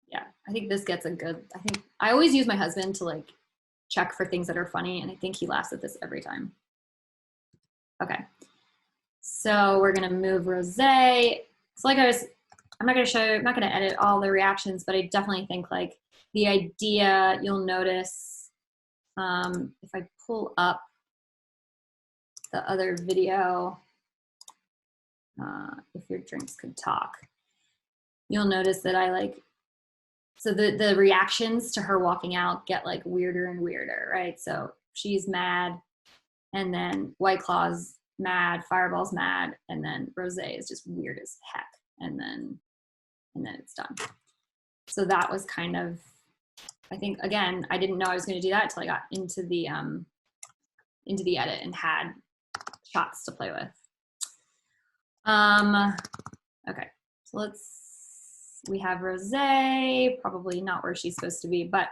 Yeah, I think this gets a good, I always use my husband to like check for things that are funny, and I think he laughs at this every time. Okay, so we're gonna move Rosé. So like I'm not gonna edit all the reactions, but I definitely think like the idea, you'll notice if I pull up the other video, if your drinks could talk, you'll notice that I like, so the reactions to her walking out get like weirder and weirder, right? So she's mad, and then White Claw's mad, Fireball's mad, and then Rosé is just weird as heck, and then it's done. So that was kind of, I think, again, I didn't know I was going to do that until I got into the edit and had shots to play with. Okay, so we have Rosé, probably not where she's supposed to be, but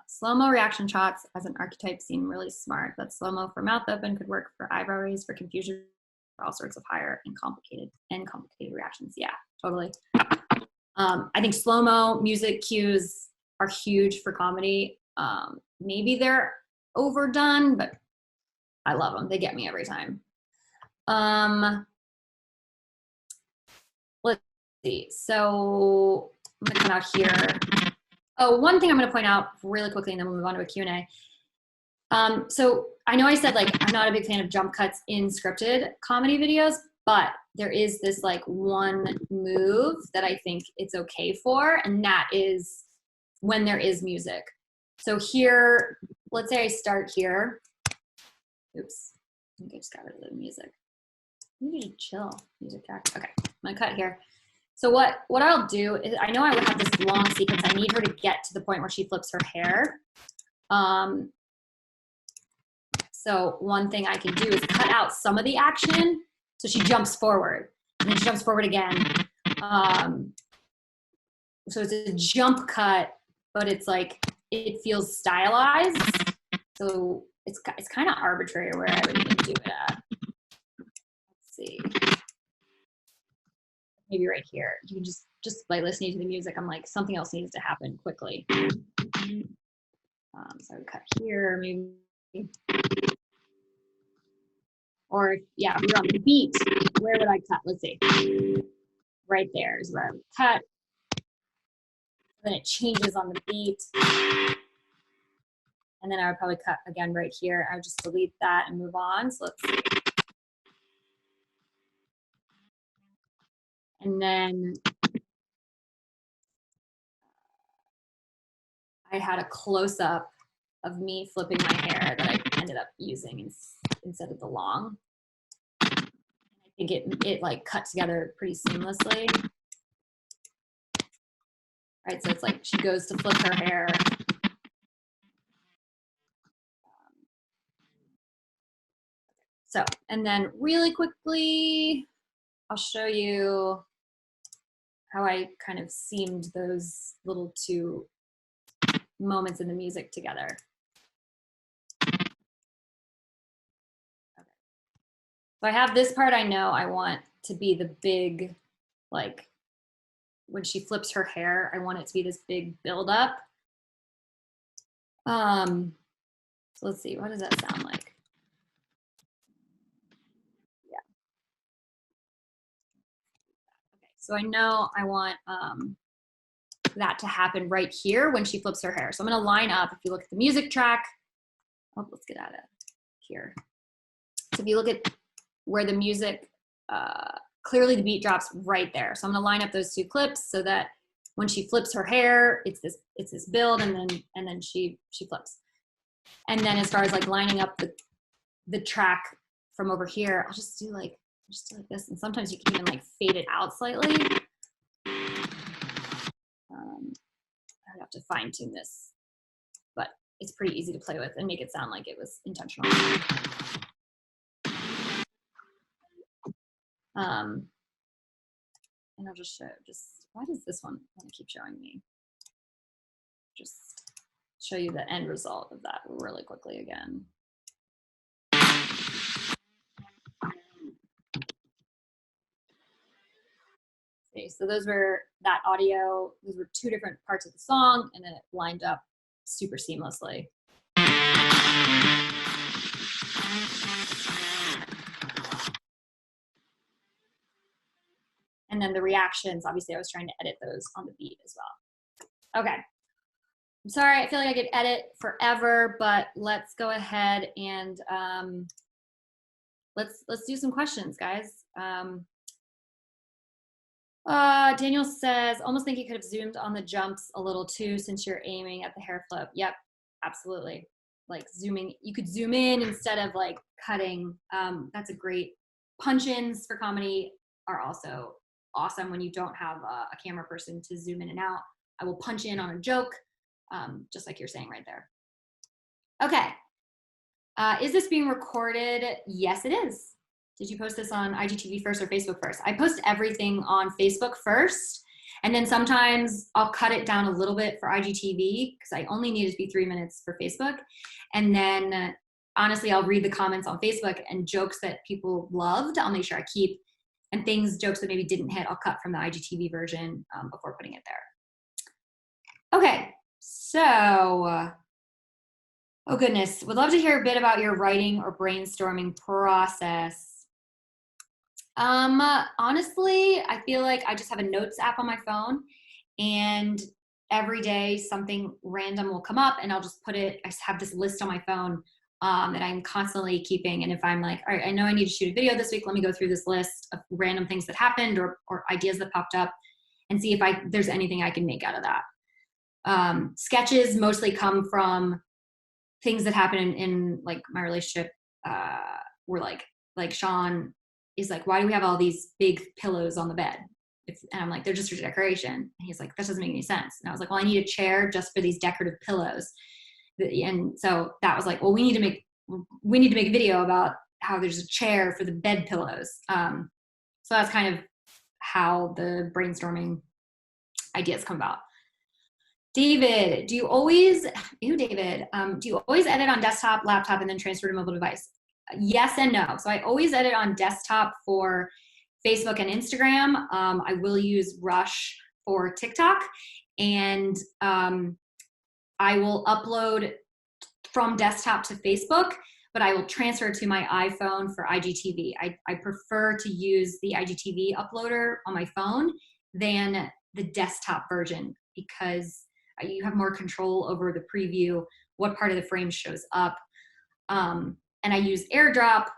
slow-mo reaction shots as an archetype seem really smart, but slow-mo for mouth open could work for eyebrow raise, for confusion, for all sorts of higher and complicated reactions. Yeah, totally. I think slow-mo music cues are huge for comedy. Maybe they're overdone, but I love them. They get me every time. Let's see. So I'm gonna come out here. Oh, one thing I'm gonna point out really quickly, and then we'll move on to a Q&A. So I know I said like I'm not a big fan of jump cuts in scripted comedy videos, but there is this like one move that I think it's okay for, and that is when there is music. So here, let's say I start here. Oops, I think I just got rid of the music. You need to chill, music track. Okay, I'm gonna cut here. So what I'll do is, I know I would have this long sequence. I need her to get to the point where she flips her hair. So one thing I can do is cut out some of the action. So she jumps forward, and then she jumps forward again. So it's a jump cut, but it's like, it feels stylized. So it's kind of arbitrary where I would even do it at. Let's see. Maybe right here. You can just by listening to the music, I'm like, something else needs to happen quickly. So I would cut here, maybe. Or yeah, if we're on the beat, where would I cut? Let's see. Right there is where I would cut. Then it changes on the beat. And then I would probably cut again right here. I would just delete that and move on. So let's see. And then I had a close-up of me flipping my hair that I ended up using instead of the long. I think it like cut together pretty seamlessly. Right, so it's like she goes to flip her hair. So, and then really quickly, I'll show you how I kind of seamed those little two moments in the music together. Okay. So I have this part I know I want to be the big, like, when she flips her hair, I want it to be this big buildup. So let's see, what does that sound like? Yeah. Okay, so I know I want that to happen right here when she flips her hair. So I'm gonna line up, if you look at the music track, oh, let's get out of here. So if you look at where the music, clearly the beat drops right there. So I'm gonna line up those two clips so that when she flips her hair, it's this build, and then she flips. And then as far as like lining up the track from over here, I'll just do like this. And sometimes you can even like fade it out slightly. I have to fine tune this, but it's pretty easy to play with and make it sound like it was intentional. And I'll just show, why does this one want to keep showing me? Just show you the end result of that really quickly again. Okay, so those were that audio, those were two different parts of the song, and then it lined up super seamlessly. And then the reactions, obviously I was trying to edit those on the beat as well. Okay, I'm sorry, I feel like I could edit forever, but let's go ahead and let's do some questions, guys. Daniel says, almost think you could have zoomed on the jumps a little too since you're aiming at the hair flip. Yep, absolutely. Like zooming, you could zoom in instead of like cutting. That's a great, punch-ins for comedy are also awesome when you don't have a camera person to zoom in and out. I will punch in on a joke, just like you're saying right there. Okay, is this being recorded? Yes, it is. Did you post this on IGTV first or Facebook first? I post everything on Facebook first, and then sometimes I'll cut it down a little bit for IGTV because I only need it to be 3 minutes for Facebook. And then honestly, I'll read the comments on Facebook, and jokes that people loved, I'll make sure I keep, and jokes that maybe didn't hit, I'll cut from the IGTV version before putting it there. Okay, so, oh goodness, would love to hear a bit about your writing or brainstorming process. Honestly, I feel like I just have a notes app on my phone, and every day something random will come up, and I'll just put it, I have this list on my phone that I'm constantly keeping. And if I'm like, all right, I know I need to shoot a video this week, let me go through this list of random things that happened or ideas that popped up and see if there's anything I can make out of that. Sketches mostly come from things that happen in like my relationship, where like Sean is like, why do we have all these big pillows on the bed? And I'm like, they're just for decoration. And he's like, that doesn't make any sense. And I was like, well, I need a chair just for these decorative pillows. And so that was like, well, we need to make a video about how there's a chair for the bed pillows. So that's kind of how the brainstorming ideas come about. David, do you always edit on desktop, laptop, and then transfer to mobile device? Yes and no. So I always edit on desktop for Facebook and Instagram. I will use Rush for TikTok, and I will upload from desktop to Facebook, but I will transfer to my iPhone for IGTV. I prefer to use the IGTV uploader on my phone than the desktop version because you have more control over the preview, what part of the frame shows up. And I use AirDrop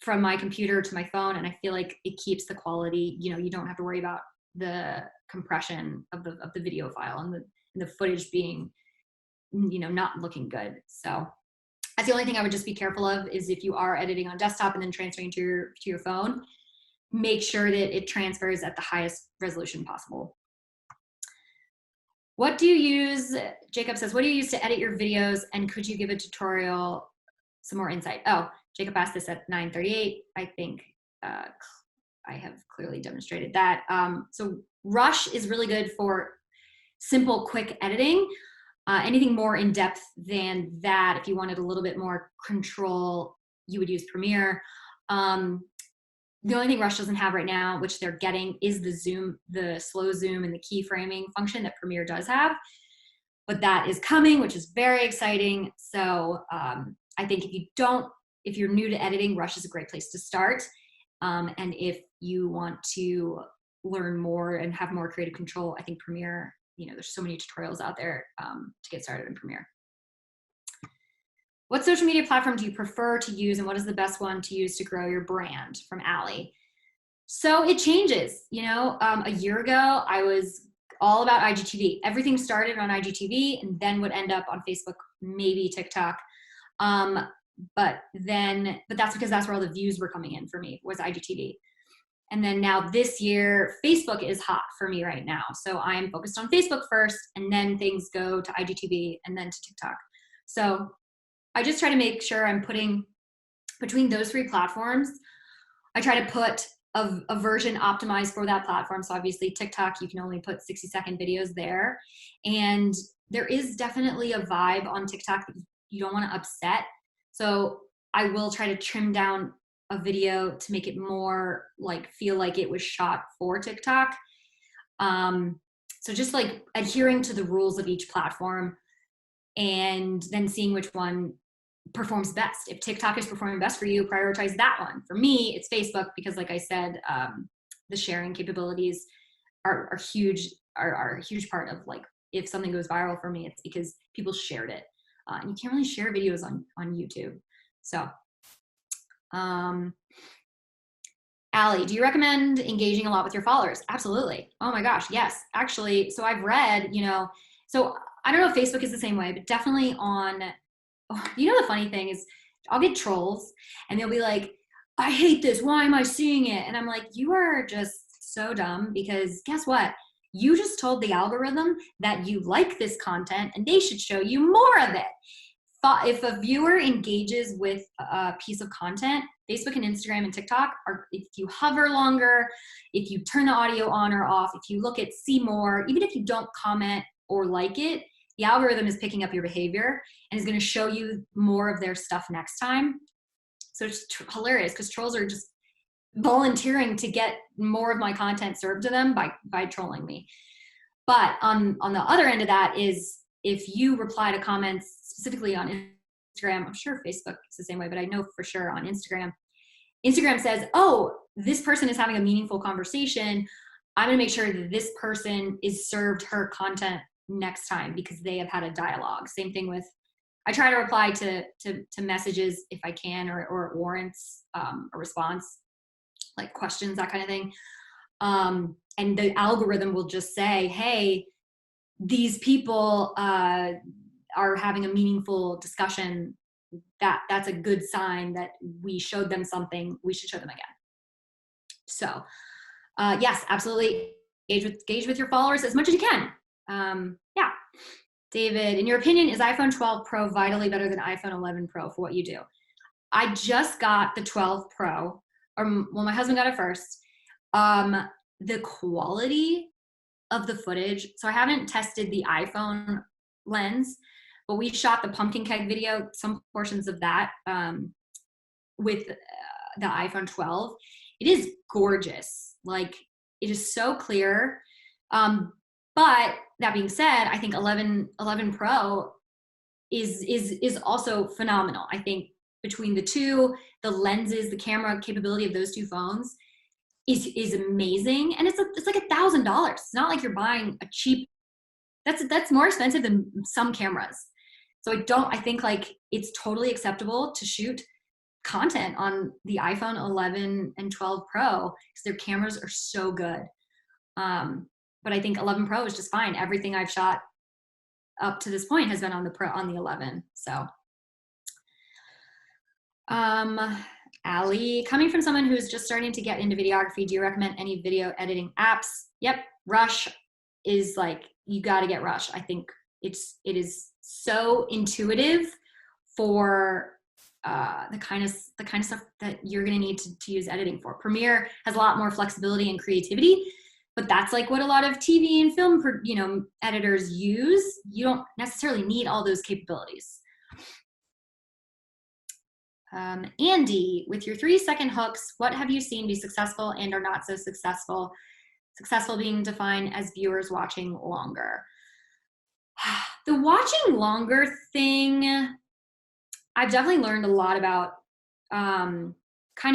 from my computer to my phone, and I feel like it keeps the quality, you know, you don't have to worry about the compression of the video file and the footage being, you know, not looking good. So that's the only thing I would just be careful of, is if you are editing on desktop and then transferring to your phone, make sure that it transfers at the highest resolution possible. What do you use, Jacob says, what do you use to edit your videos, and could you give a tutorial, some more insight? Oh, Jacob asked this at 9:38. I think I have clearly demonstrated that. So Rush is really good for simple, quick editing. Anything more in depth than that, if you wanted a little bit more control, you would use Premiere. The only thing Rush doesn't have right now, which they're getting, is the zoom, the slow zoom and the keyframing function that Premiere does have. But that is coming, which is very exciting. So I think if you're new to editing, Rush is a great place to start. And if you want to learn more and have more creative control, I think Premiere, you know, there's so many tutorials out there to get started in Premiere. What social media platform do you prefer to use, and what is the best one to use to grow your brand? From Allie. So it changes. You know, a year ago, I was all about IGTV. Everything started on IGTV and then would end up on Facebook, maybe TikTok. But that's because that's where all the views were coming in for me, was IGTV. And then now this year, Facebook is hot for me right now. So I'm focused on Facebook first, and then things go to IGTV and then to TikTok. So I just try to make sure I'm putting between those three platforms, I try to put a version optimized for that platform. So obviously TikTok, you can only put 60-second videos there. And there is definitely a vibe on TikTok that you don't want to upset. So I will try to trim down a video to make it more like feel like it was shot for TikTok. So just like adhering to the rules of each platform and then seeing which one performs best. If TikTok is performing best for you, prioritize that one. For me, it's Facebook, because like I said, the sharing capabilities are a huge part of, like, if something goes viral for me, it's because people shared it. And you can't really share videos on YouTube. So, Allie, do you recommend engaging a lot with your followers? Absolutely. Oh my gosh, yes. Actually, so I've read, you know, so I don't know if Facebook is the same way, but definitely on, you know, the funny thing is I'll get trolls and they'll be like, I hate this, why am I seeing it? And I'm like, you are just so dumb, because guess what? You just told the algorithm that you like this content and they should show you more of it. If a viewer engages with a piece of content, Facebook and Instagram and TikTok are, if you hover longer, if you turn the audio on or off, if you look at see more, even if you don't comment or like it, the algorithm is picking up your behavior and is going to show you more of their stuff next time. So it's hilarious, because trolls are just volunteering to get more of my content served to them by trolling me. But on the other end of that is, if you reply to comments specifically on Instagram, I'm sure Facebook is the same way, but I know for sure on Instagram says, oh, this person is having a meaningful conversation. I'm going to make sure that this person is served her content next time because they have had a dialogue. Same thing with, I try to reply to messages if I can, or it warrants a response, like questions, that kind of thing. And the algorithm will just say, hey, these people are having a meaningful discussion. That's a good sign that we showed them something, we should show them again. So yes, absolutely, engage with your followers as much as you can. Yeah. David, in your opinion, is iPhone 12 Pro vitally better than iPhone 11 Pro for what you do? I just got the 12 Pro, or well, my husband got it first. The quality of the footage, so I haven't tested the iPhone lens, but we shot the pumpkin keg video, some portions of that with the iPhone 12. It is gorgeous. Like, it is so clear. But that being said, I think 11 Pro is also phenomenal. I think between the two, the lenses, the camera capability of those two phones is amazing. And it's like $1,000. It's not like you're buying a cheap, that's more expensive than some cameras. So I think like it's totally acceptable to shoot content on the iPhone 11 and 12 Pro because their cameras are so good. But I think 11 Pro is just fine. Everything I've shot up to this point has been on the 11. So, Allie, coming from someone who's just starting to get into videography, do you recommend any video editing apps? Yep, Rush is like, you got to get Rush. I think it is so intuitive for the kind of stuff that you're going to need to use editing for. Premiere has a lot more flexibility and creativity, but that's like what a lot of TV and film, editors use. You don't necessarily need all those capabilities. Andy, with your 3-second hooks, what have you seen be successful and or not so successful? Successful being defined as viewers watching longer. The watching longer thing, I've definitely learned a lot about kind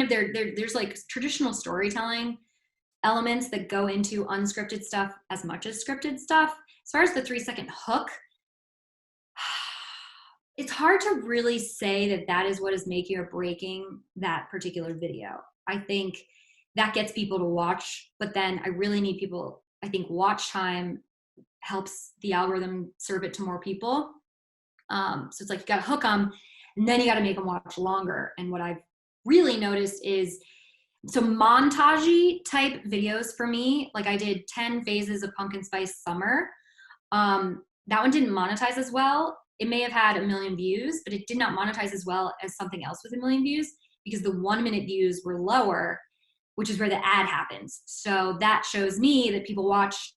of there's like traditional storytelling elements that go into unscripted stuff as much as scripted stuff. As far as the 3-second hook, it's hard to really say that is what is making or breaking that particular video. I think that gets people to watch, but then I really need people, I think watch time helps the algorithm serve it to more people. So it's like you gotta hook them and then you gotta make them watch longer. And what I've really noticed is, so montage-y type videos for me, like I did 10 phases of Pumpkin Spice Summer. That one didn't monetize as well. It may have had 1 million views, but it did not monetize as well as something else with 1 million views because the 1-minute views were lower, which is where the ad happens. So that shows me that people watched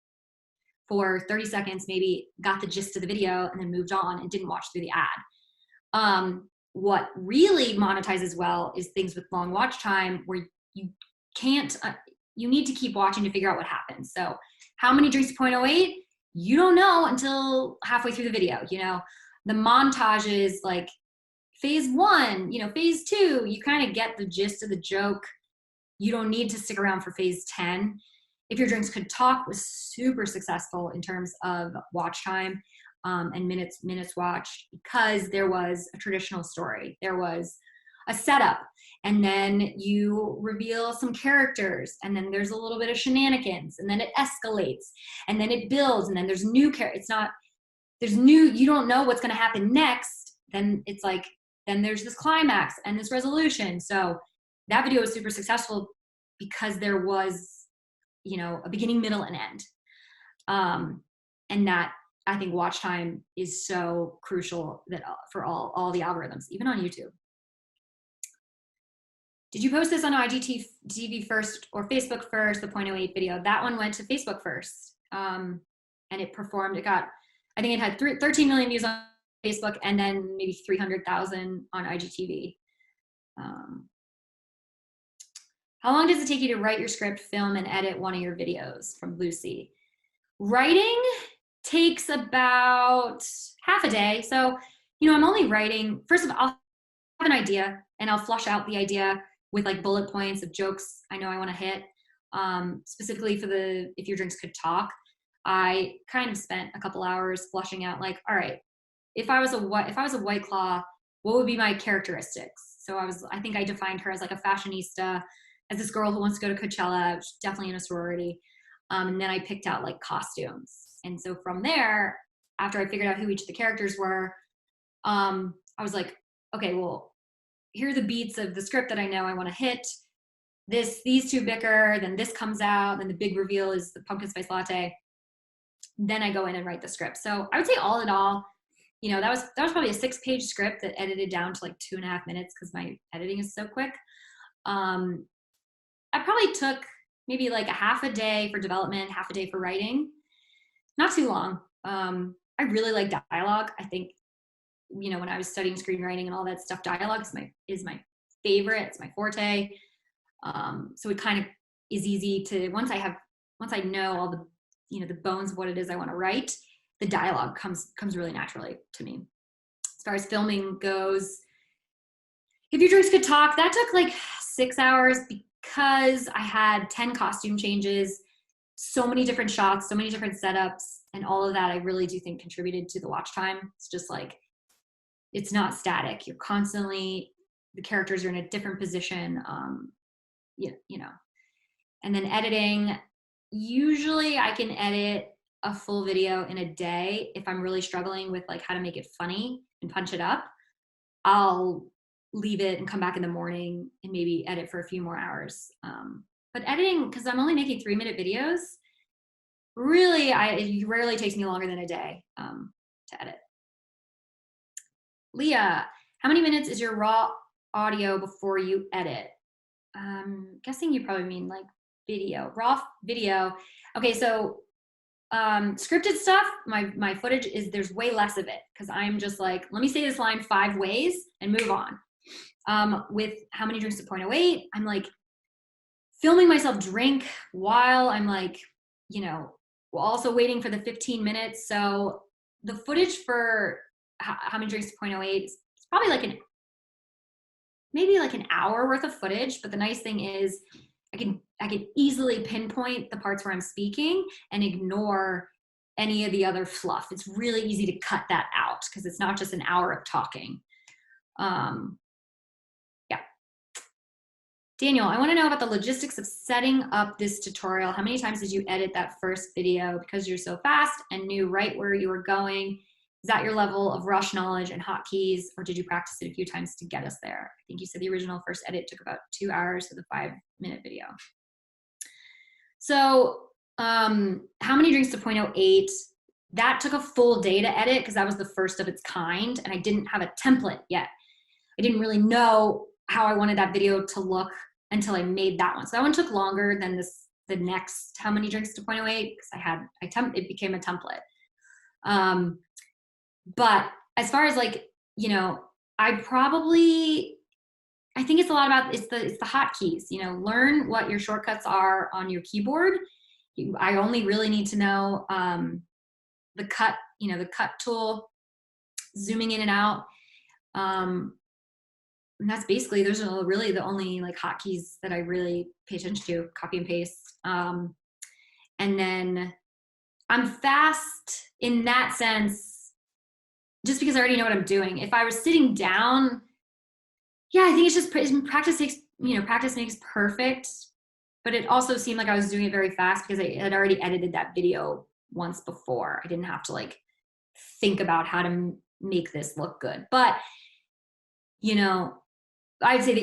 for 30 seconds, maybe got the gist of the video and then moved on and didn't watch through the ad. What really monetizes well is things with long watch time where you can't, you need to keep watching to figure out what happens. So how many drinks to 0.08? You don't know until halfway through the video, The montages, like phase 1, phase 2, you kind of get the gist of the joke. You don't need to stick around for phase 10. If Your Drinks Could Talk was super successful in terms of watch time and minutes watched because there was a traditional story. There was a setup, and then you reveal some characters, and then there's a little bit of shenanigans, and then it escalates, and then it builds, and then there's new characters. You don't know what's going to happen next. Then it's like, then there's this climax and this resolution. So that video was super successful because there was, a beginning, middle, and end. And that, I think watch time is so crucial that for all the algorithms, even on YouTube. Did you post this on IGTV first or Facebook first, the 0.08 video? That one went to Facebook first. And it performed, I think it had 13 million views on Facebook and then maybe 300,000 on IGTV. How long does it take you to write your script, film, and edit one of your videos? From Lucy. Writing takes about half a day. So, I'm only writing, first of all, I'll have an idea and I'll flush out the idea with like bullet points of jokes I know I want to hit. Specifically for the If Your Drinks Could Talk, I kind of spent a couple hours flushing out like, all right, if I was a White Claw, what would be my characteristics? So I think I defined her as like a fashionista, as this girl who wants to go to Coachella, which is definitely in a sorority. And then I picked out like costumes. And so from there, after I figured out who each of the characters were, I was like, okay, well, here are the beats of the script that I know I want to hit. These two bicker, then this comes out, then the big reveal is the pumpkin spice latte. Then I go in and write the script. So I would say all in all, that was probably a 6-page script that edited down to like 2.5 minutes because my editing is so quick. I probably took maybe like a half a day for development, half a day for writing. Not too long. I really like dialogue. I think, when I was studying screenwriting and all that stuff, dialogue is my favorite. It's my forte. So it kind of is easy to, once I know all the, the bones of what it is I want to write, the dialogue comes really naturally to me. As far as filming goes, If Your Drinks Could Talk, that took like 6 hours because I had 10 costume changes, so many different shots, so many different setups, and all of that I really do think contributed to the watch time. It's just like, it's not static. You're constantly the characters are in a different position, you know. And then editing, usually I can edit a full video in a day. If I'm really struggling with like how to make it funny and punch it up, I'll leave it and come back in the morning and maybe edit for a few more hours. But editing, because I'm only making 3-minute videos, really, it rarely takes me longer than a day to edit. Leah, how many minutes is your raw audio before you edit? Guessing you probably mean like video, raw video. Okay, so scripted stuff, my footage is, there's way less of it because I'm just like, let me say this line 5 ways and move on. With How Many Drinks to 0.08, I'm like filming myself drink while I'm like, you know, also waiting for the 15 minutes. So the footage for How Many Drinks to 0.08 is probably like maybe like an hour worth of footage. But the nice thing is I can easily pinpoint the parts where I'm speaking and ignore any of the other fluff. It's really easy to cut that out because it's not just an hour of talking. Yeah. Daniel, I want to know about the logistics of setting up this tutorial. How many times did you edit that first video because you're so fast and knew right where you were going? Is that your level of Rush knowledge and hotkeys, or did you practice it a few times to get us there? I think you said the original first edit took about 2 hours for the 5-minute video. So How Many Drinks to 0.08, that took a full day to edit because that was the first of its kind, and I didn't have a template yet. I didn't really know how I wanted that video to look until I made that one. So that one took longer than the next How Many Drinks to 0.08 because it became a template. But as far as like, you know, I think it's a lot about, it's the hotkeys, you know, learn what your shortcuts are on your keyboard. I only really need to know the cut tool, zooming in and out. And that's basically, those are really the only like hotkeys that I really pay attention to, copy and paste. And then I'm fast in that sense, just because I already know what I'm doing. If I was sitting down, yeah, I think it's just practice makes perfect. But it also seemed like I was doing it very fast because I had already edited that video once before. I didn't have to like think about how to make this look good. But, you know, I'd say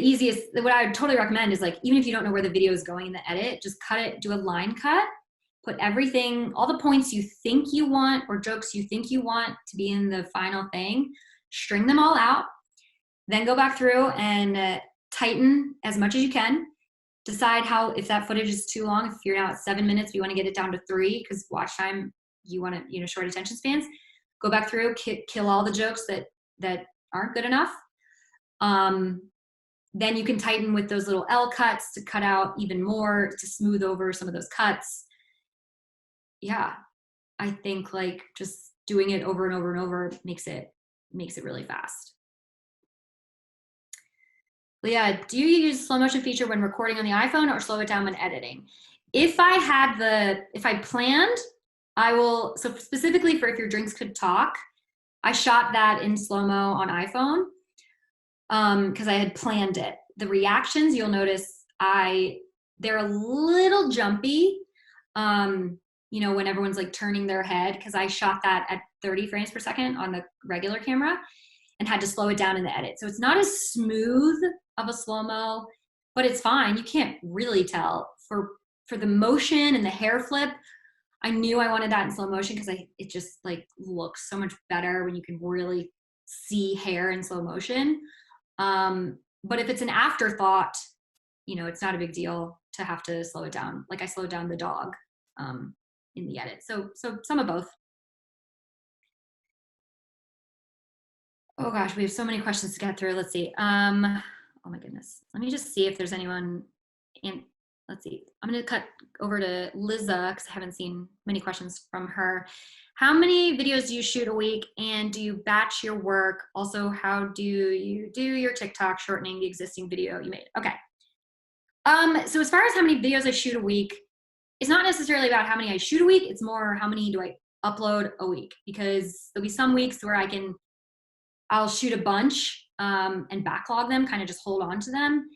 what I would totally recommend is like, even if you don't know where the video is going in the edit, just cut it, do a line cut, put everything, all the points you think you want or jokes you think you want to be in the final thing, string them all out, then go back through and tighten as much as you can. Decide if that footage is too long, if you're now at 7 minutes, you want to get it down to 3 because watch time, you want to, short attention spans. Go back through, kill all the jokes that aren't good enough. Then you can tighten with those little L cuts to cut out even more, to smooth over some of those cuts. Yeah, I think like just doing it over and over and over makes it really fast. Leah, do you use slow motion feature when recording on the iPhone or slow it down when editing? If I planned, I will, so specifically for If Your Drinks Could Talk, I shot that in slow-mo on iPhone because I had planned it. The reactions, you'll notice they're a little jumpy, when everyone's like turning their head, because I shot that at 30 frames per second on the regular camera and had to slow it down in the edit. So it's not as smooth of a slow-mo, but it's fine. You can't really tell. For the motion and the hair flip, I knew I wanted that in slow motion because it just like looks so much better when you can really see hair in slow motion. But if it's an afterthought, it's not a big deal to have to slow it down. Like I slowed down the dog in the edit. So some of both. Oh gosh, we have so many questions to get through. Let's see. Oh my goodness. Let me just see if there's anyone in. Let's see. I'm going to cut over to Liza because I haven't seen many questions from her. How many videos do you shoot a week, and do you batch your work? Also, how do you do your TikTok shortening the existing video you made? Okay. So as far as how many videos I shoot a week, it's not necessarily about how many I shoot a week. It's more how many do I upload a week, because there'll be some weeks where I'll shoot a bunch and backlog them, kind of just hold on to them.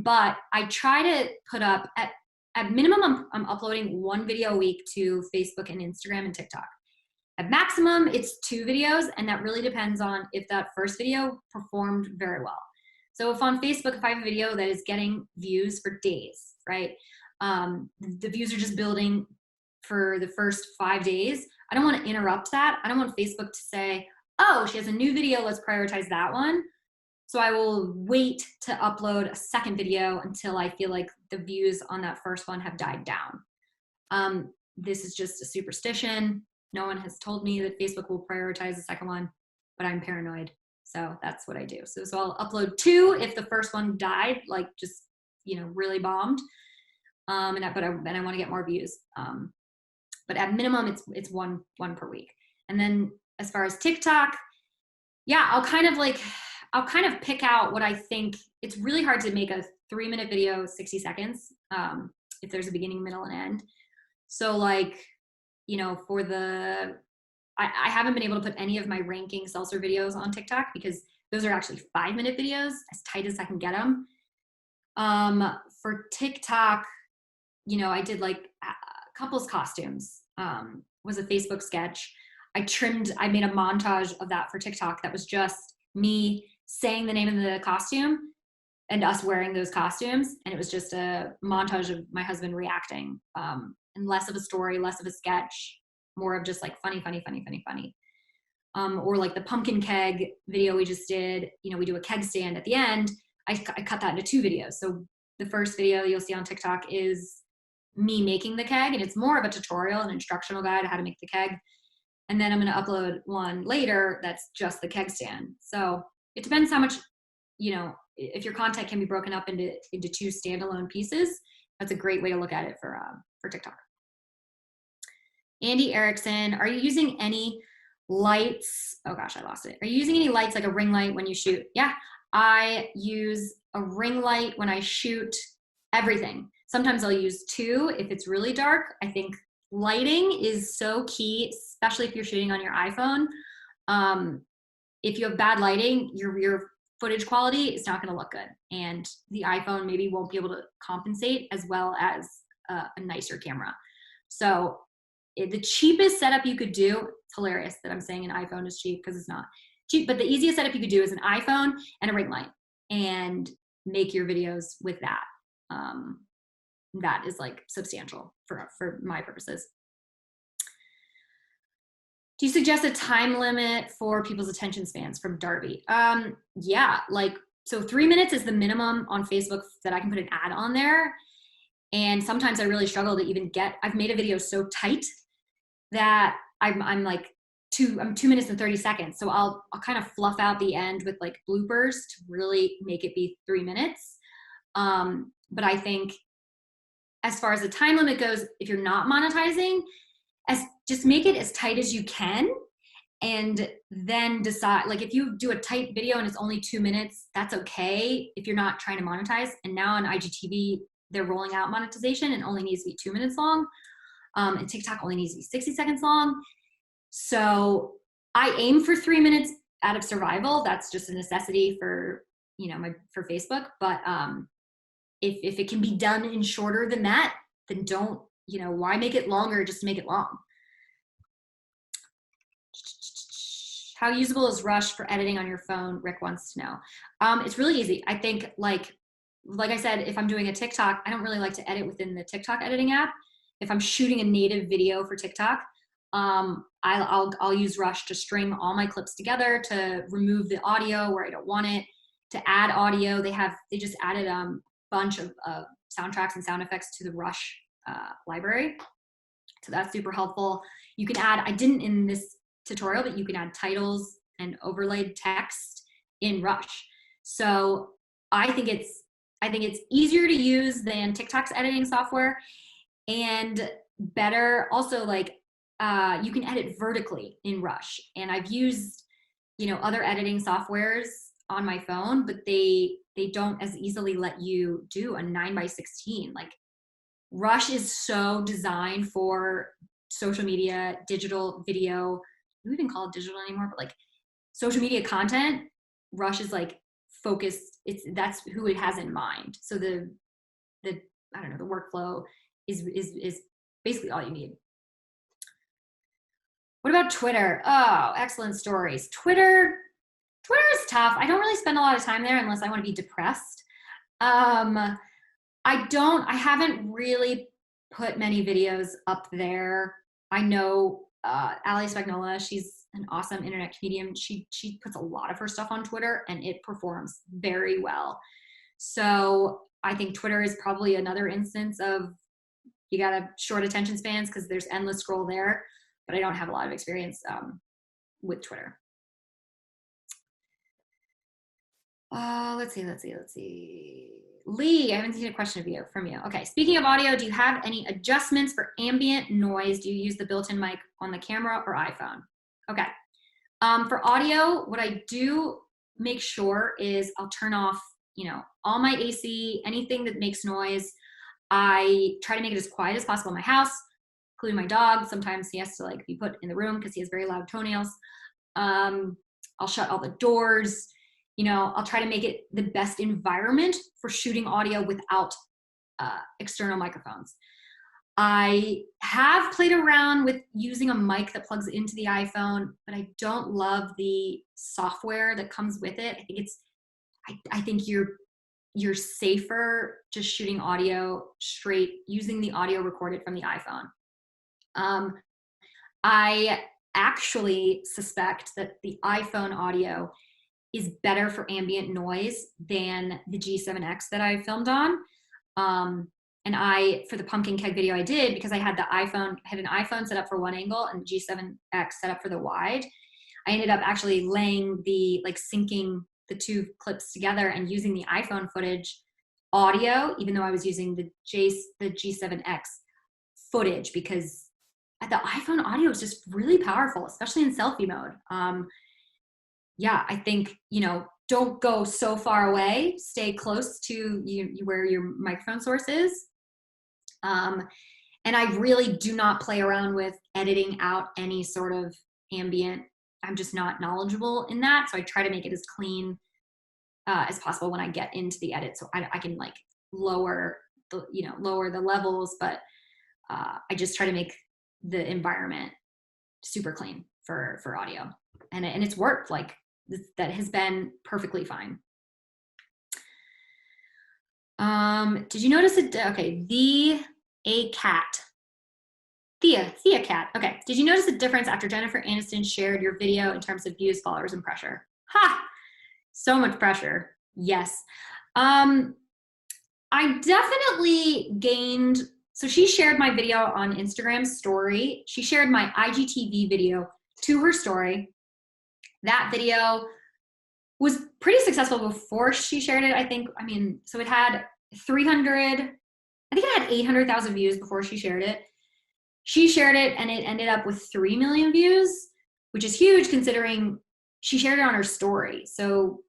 But I try to put up, at minimum, I'm uploading 1 video a week to Facebook and Instagram and TikTok. At maximum, it's 2 videos, and that really depends on if that first video performed very well. So if on Facebook, if I have a video that is getting views for days, right? The views are just building for the first 5 days. I don't want to interrupt that. I don't want Facebook to say, oh, she has a new video, let's prioritize that one. So I will wait to upload a second video until I feel like the views on that first one have died down. This is just a superstition. No one has told me that Facebook will prioritize the second one, but I'm paranoid. So that's what I do. So I'll upload 2 if the first one died, like just, really bombed. But I want to get more views. But at minimum, it's one per week. And then as far as TikTok, yeah, I'll kind of pick out what I think. It's really hard to make a 3-minute video 60 seconds if there's a beginning, middle, and end. So like, for I haven't been able to put any of my ranking seltzer videos on TikTok because those are actually 5-minute videos, as tight as I can get them. For TikTok, I did like couples costumes, was a Facebook sketch. I made a montage of that for TikTok that was just me saying the name of the costume and us wearing those costumes. And it was just a montage of my husband reacting, and less of a story, less of a sketch, more of just like funny. Or like the pumpkin keg video we just did, we do a keg stand at the end. I cut that into 2 videos. So the first video you'll see on TikTok is me making the keg, and it's more of a tutorial, an instructional guide on how to make the keg. And then I'm going to upload one later that's just the keg stand. So it depends how much, if your content can be broken up into 2 standalone pieces, that's a great way to look at it for TikTok. Andy Erickson, are you using any lights? Oh gosh, I lost it. Are you using any lights, like a ring light when you shoot? Yeah, I use a ring light when I shoot everything. Sometimes I'll use 2 if it's really dark. I think lighting is so key, especially if you're shooting on your iPhone. If you have bad lighting, your footage quality is not going to look good, and the iPhone maybe won't be able to compensate as well as a nicer camera. So the cheapest setup you could do, it's hilarious that I'm saying an iPhone is cheap because it's not cheap, but the easiest setup you could do is an iPhone and a ring light and make your videos with that. That is like substantial for my purposes. Do you suggest a time limit for people's attention spans, from Darby? Yeah, so 3 minutes is the minimum on Facebook that I can put an ad on there. And sometimes I really struggle to even I've made a video so tight that I'm 2 minutes and 30 seconds. So I'll kind of fluff out the end with like bloopers to really make it be 3 minutes. But I think as far as the time limit goes, if you're not monetizing, just make it as tight as you can, and then decide, like if you do a tight video and it's only 2 minutes, that's okay if you're not trying to monetize. And now on IGTV, they're rolling out monetization and only needs to be 2 minutes long. And TikTok only needs to be 60 seconds long. So I aim for 3 minutes out of survival. That's just a necessity for, for Facebook. But if it can be done in shorter than that, then don't, why make it longer just to make it long? How usable is Rush for editing on your phone? Rick wants to know. It's really easy. I think like I said, if I'm doing a TikTok, I don't really like to edit within the TikTok editing app. If I'm shooting a native video for TikTok, I'll use Rush to string all my clips together, to remove the audio where I don't want it, to add audio. They just added a bunch of soundtracks and sound effects to the Rush library. So that's super helpful. You can add, I didn't in this tutorial, but you can add titles and overlaid text in Rush. So I think it's easier to use than TikTok's editing software, and better also, like you can edit vertically in Rush. And I've used, other editing softwares on my phone, but they don't as easily let you do a 9:16. Like Rush is so designed for social media, digital video. We don't even call it digital anymore, but like social media content Rush is like focused. That's who it has in mind. So the I don't know, the workflow is basically all you need. What about Twitter? Oh, excellent stories. Twitter is tough. I don't really spend a lot of time there unless I want to be depressed. I haven't really put many videos up there. I know Ali Spagnola, she's an awesome internet comedian. She puts a lot of her stuff on Twitter and it performs very well. So I think Twitter is probably another instance of you got to short attention spans because there's endless scroll there, but I don't have a lot of experience with Twitter. Let's see. Lee, I haven't seen a question from you. Okay, speaking of audio, do you have any adjustments for ambient noise? Do you use the built-in mic on the camera or iPhone? Okay, for audio, what I do make sure is I'll turn off, all my AC, anything that makes noise. I try to make it as quiet as possible in my house, including my dog. Sometimes he has to like be put in the room because he has very loud toenails. I'll shut all the doors. I'll try to make it the best environment for shooting audio without external microphones. I have played around with using a mic that plugs into the iPhone, but I don't love the software that comes with it. I think you're safer just shooting audio straight using the audio recorded from the iPhone. I actually suspect that the iPhone audio is better for ambient noise than the G7X that I filmed on. And for the pumpkin keg video I did, because I had an iPhone set up for one angle and the G7X set up for the wide, I ended up actually syncing the two clips together and using the iPhone footage audio, even though I was using the G7X footage, because the iPhone audio is just really powerful, especially in selfie mode. I think, don't go so far away, stay close to where your microphone source is. And I really do not play around with editing out any sort of ambient. I'm just not knowledgeable in that. So I try to make it as clean as possible when I get into the edit. So I can like lower the levels, but I just try to make the environment super clean for audio. And it's worked. Like that has been perfectly fine. Did you notice Thea Cat. Okay. Did you notice a difference after Jennifer Aniston shared your video in terms of views, followers, and pressure? So much pressure. Yes. I definitely gained. So she shared my video on Instagram story. She shared my IGTV video to her story. That video was pretty successful before she shared it. So it had 800,000 views before she shared it. She shared it and it ended up with 3 million views, which is huge considering she shared it on her story. So,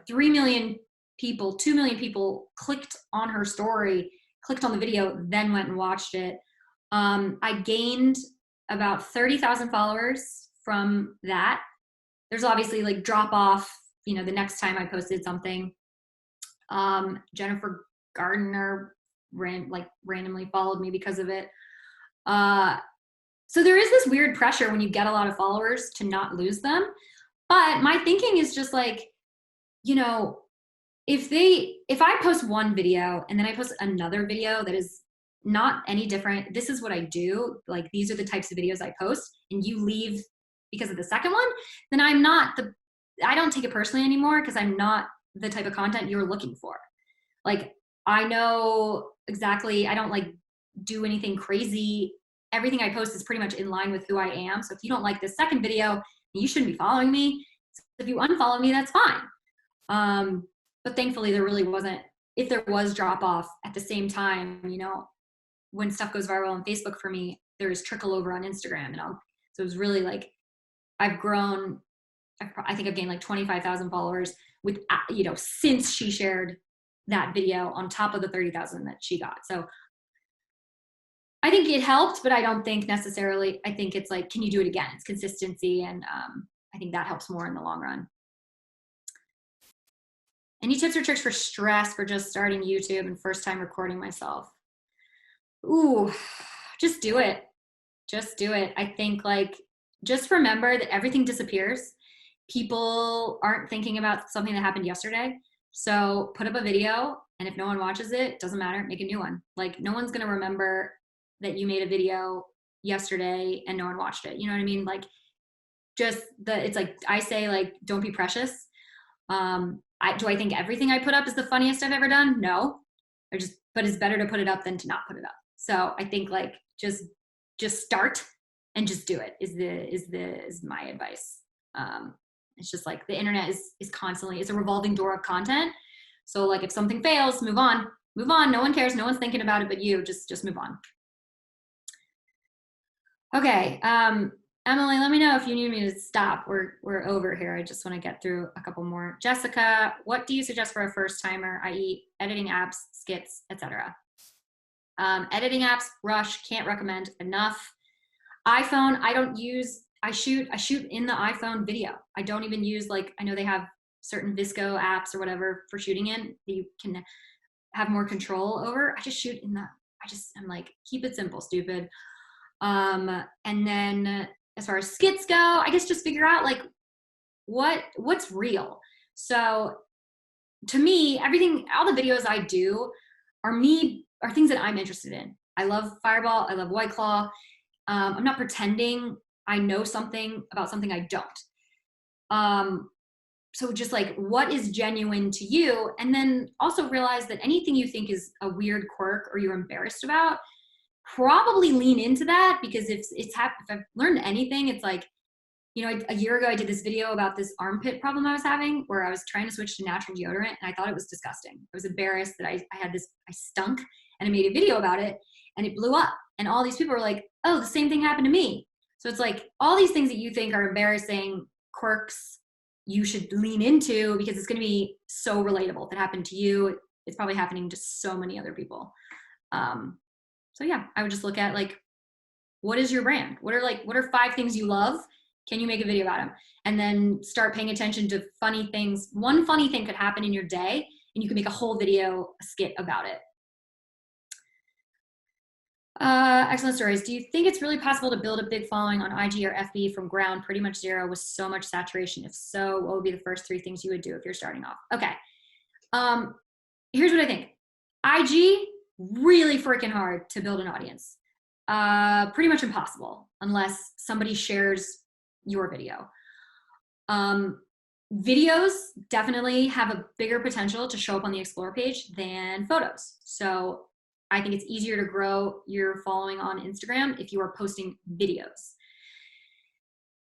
3 million people, 2 million people clicked on her story, clicked on the video, then went and watched it. I gained about 30,000 followers from that. There's obviously like drop off, the next time I posted something. Jennifer Gardner randomly followed me because of it. So there is this weird pressure when you get a lot of followers to not lose them. But my thinking is just like, if I post one video and then I post another video that is not any different, this is what I do, like these are the types of videos I post, and you leave because of the second one, then I don't take it personally anymore because I'm not the type of content you're looking for. Like, I know exactly, I don't like do anything crazy. Everything I post is pretty much in line with who I am. So if you don't like this second video, you shouldn't be following me. So if you unfollow me, that's fine. But thankfully there really wasn't, if there was drop off at the same time, when stuff goes viral on Facebook for me, there is trickle over on Instagram. So it was really like, I've grown, I think I've gained like 25,000 followers with, since she shared that video on top of the 30,000 that she got. So I think it helped, but I don't think necessarily, I think it's like, can you do it again? It's consistency. And I think that helps more in the long run. Any tips or tricks for stress for just starting YouTube and first time recording myself? Ooh, just do it. Just do it. I think like, just remember that everything disappears. People aren't thinking about something that happened yesterday. So put up a video, and if no one watches it, doesn't matter, make a new one. Like, no one's gonna remember that you made a video yesterday and no one watched it. You know what I mean? Like, it's like, I say, like, don't be precious. Do I think everything I put up is the funniest I've ever done? No. But it's better to put it up than to not put it up. So I think like, just start and just do it is my advice. It's just like the internet is constantly, it's a revolving door of content. So like, if something fails, move on. No one cares. No one's thinking about it but you. Just move on. Okay. Emily, let me know if you need me to stop. We're over here. I just want to get through a couple more. Jessica, what do you suggest for a first timer, i.e. editing apps, skits, etc.? Editing apps, Rush, can't recommend enough. iPhone, I shoot in the iPhone video. I don't even use, like, I know they have certain Visco apps or whatever for shooting in that you can have more control over. I just shoot in I'm like, keep it simple, stupid. And then as far as skits go, I guess just figure out like what's real. So to me, all the videos I do are things that I'm interested in. I love Fireball. I love White Claw. I'm not pretending I know something about something I don't. So just like, what is genuine to you? And then also realize that anything you think is a weird quirk or you're embarrassed about, probably lean into that, because if I've learned anything, it's like, you know, a year ago I did this video about this armpit problem I was having, where I was trying to switch to natural deodorant, and I thought it was disgusting. I was embarrassed that I stunk, and I made a video about it, and it blew up. And all these people were like, oh, the same thing happened to me. So it's like, all these things that you think are embarrassing quirks, you should lean into, because it's going to be so relatable. If it happened to you, it's probably happening to so many other people. So yeah, I would just look at like, what is your brand? What are 5 things you love? Can you make a video about them? And then start paying attention to funny things. One funny thing could happen in your day, and you can make a whole video, a skit about it. Excellent stories. Do you think it's really possible to build a big following on IG or FB from ground, pretty much zero, with so much saturation? If so, what would be the first 3 things you would do if you're starting off? Okay. Here's what I think. IG, really freaking hard to build an audience. Pretty much impossible unless somebody shares your video. Videos definitely have a bigger potential to show up on the Explore page than photos. So I think it's easier to grow your following on Instagram if you are posting videos.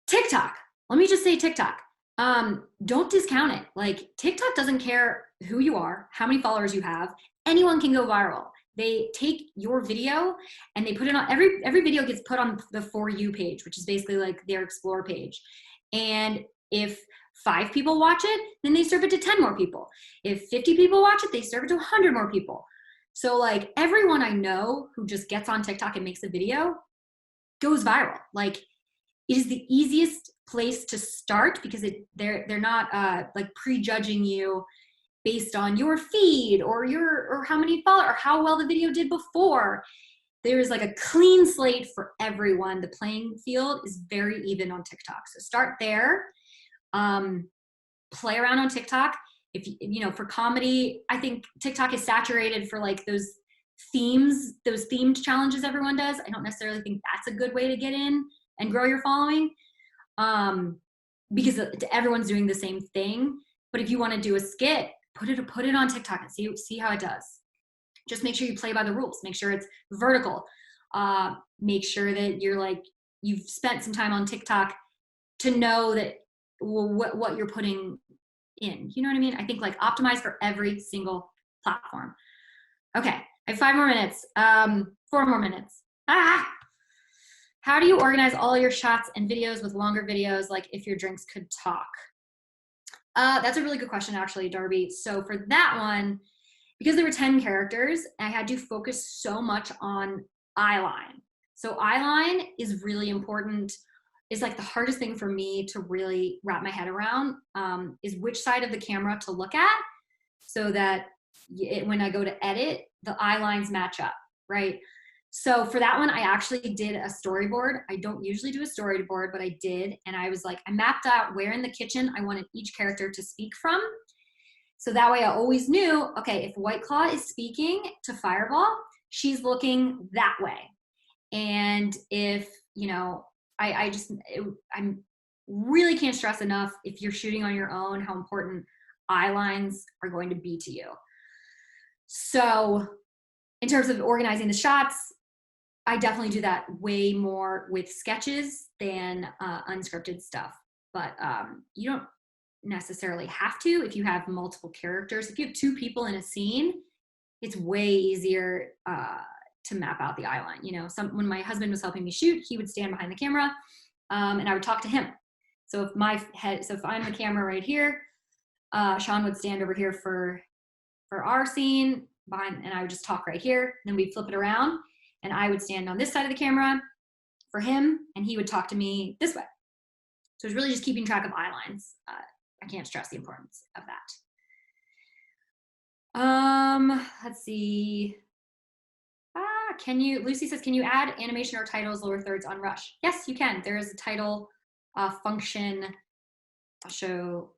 TikTok, let me just say TikTok. Don't discount it. Like, TikTok doesn't care who you are, how many followers you have. Anyone can go viral. They take your video and they put it on, every video gets put on the For You page, which is basically like their Explore page. And if 5 people watch it, then they serve it to 10 more people. If 50 people watch it, they serve it to 100 more people. So like, everyone I know who just gets on TikTok and makes a video goes viral. Like, it is the easiest place to start, because they're not like prejudging you based on your feed or how many followers or how well the video did before. There is like a clean slate for everyone. The playing field is very even on TikTok. So start there. Play around on TikTok. If you know, for comedy, I think TikTok is saturated for like those themed challenges everyone does. I don't necessarily think that's a good way to get in and grow your following, because everyone's doing the same thing. But if you want to do a skit, put it on TikTok and see how it does. Just make sure you play by the rules. Make sure it's vertical. Make sure that you've spent some time on TikTok to know that what you're putting in. You know what I mean? I think like optimize for every single platform. Okay, I have 5 more minutes. 4 more minutes. How do you organize all your shots and videos with longer videos, like If Your Drinks Could Talk? That's a really good question, actually, Darby. So for that one, because there were 10 characters, I had to focus so much on eyeline. So eyeline is really important. It's like the hardest thing for me to really wrap my head around, is which side of the camera to look at. so that when I go to edit, the eye lines match up, right? So for that one, I actually did a storyboard. I don't usually do a storyboard, but I did. And I was like, I mapped out where in the kitchen I wanted each character to speak from. So that way I always knew, okay, if White Claw is speaking to Fireball, she's looking that way. And if, you know, I really can't stress enough, if you're shooting on your own, how important eye lines are going to be to you. So in terms of organizing the shots, I definitely do that way more with sketches than unscripted stuff. But you don't necessarily have to if you have multiple characters. If you have 2 people in a scene, it's way easier to map out the eye line. You know, when my husband was helping me shoot, he would stand behind the camera and I would talk to him. So if I'm the camera right here, Sean would stand over here for our scene behind, and I would just talk right here. Then we'd flip it around and I would stand on this side of the camera for him and he would talk to me this way. So it's really just keeping track of eye lines. I can't stress the importance of that. Let's see. Lucy says, can you add animation or titles lower thirds on Rush? Yes, you can. There is a title function. I'll show,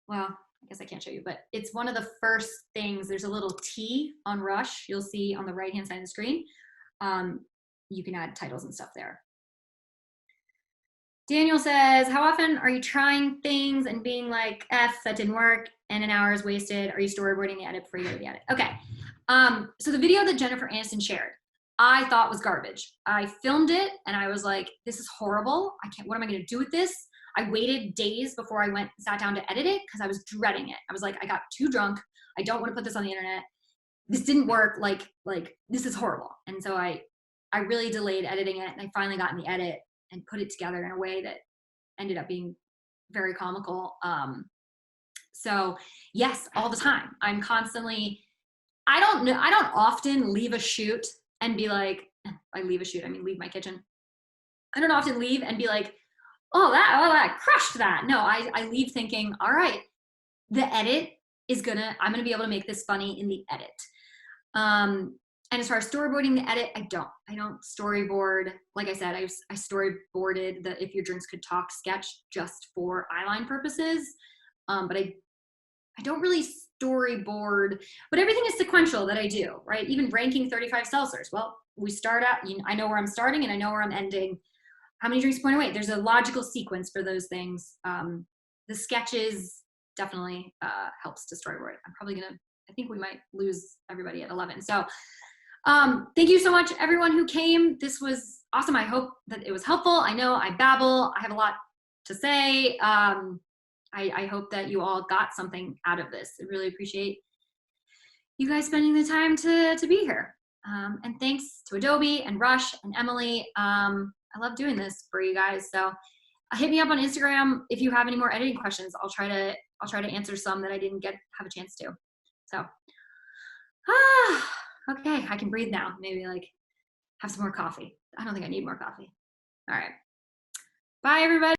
well, I guess I can't show you, but it's one of the first things. There's a little T on Rush. You'll see on the right-hand side of the screen. You can add titles and stuff there. Daniel says, how often are you trying things and being like, F, that didn't work, and an hour is wasted? Are you storyboarding the edit before you go to the edit? Okay. So the video that Jennifer Aniston shared, I thought was garbage. I filmed it and I was like, this is horrible. What am I gonna do with this? I waited days before I sat down to edit it because I was dreading it. I was like, I got too drunk. I don't want to put this on the internet. This didn't work. Like this is horrible. And so I really delayed editing it, and I finally got in the edit and put it together in a way that ended up being very comical. So yes, all the time. I'm constantly, I don't often leave a shoot and be like, I leave my kitchen. I don't often leave and be like, oh, that crushed that. No, I leave thinking, all right, the edit is I'm gonna be able to make this funny in the edit. And as far as storyboarding the edit, I don't storyboard. Like I said, I storyboarded the If Your Drinks Could Talk sketch just for eyeline purposes. But I don't really storyboard, but everything is sequential that I do, right? Even ranking 35 seltzers. Well, we start out, I know where I'm starting and I know where I'm ending. How many drinks point away? There's a logical sequence for those things. The sketches definitely helps to storyboard. I think we might lose everybody at 11. So thank you so much, everyone who came. This was awesome. I hope that it was helpful. I know I babble. I have a lot to say. I hope that you all got something out of this. I really appreciate you guys spending the time to be here. And thanks to Adobe and Rush and Emily. I love doing this for you guys. So hit me up on Instagram if you have any more editing questions. I'll try to answer some that I didn't have a chance to. So, okay, I can breathe now. Maybe have some more coffee. I don't think I need more coffee. All right. Bye, everybody.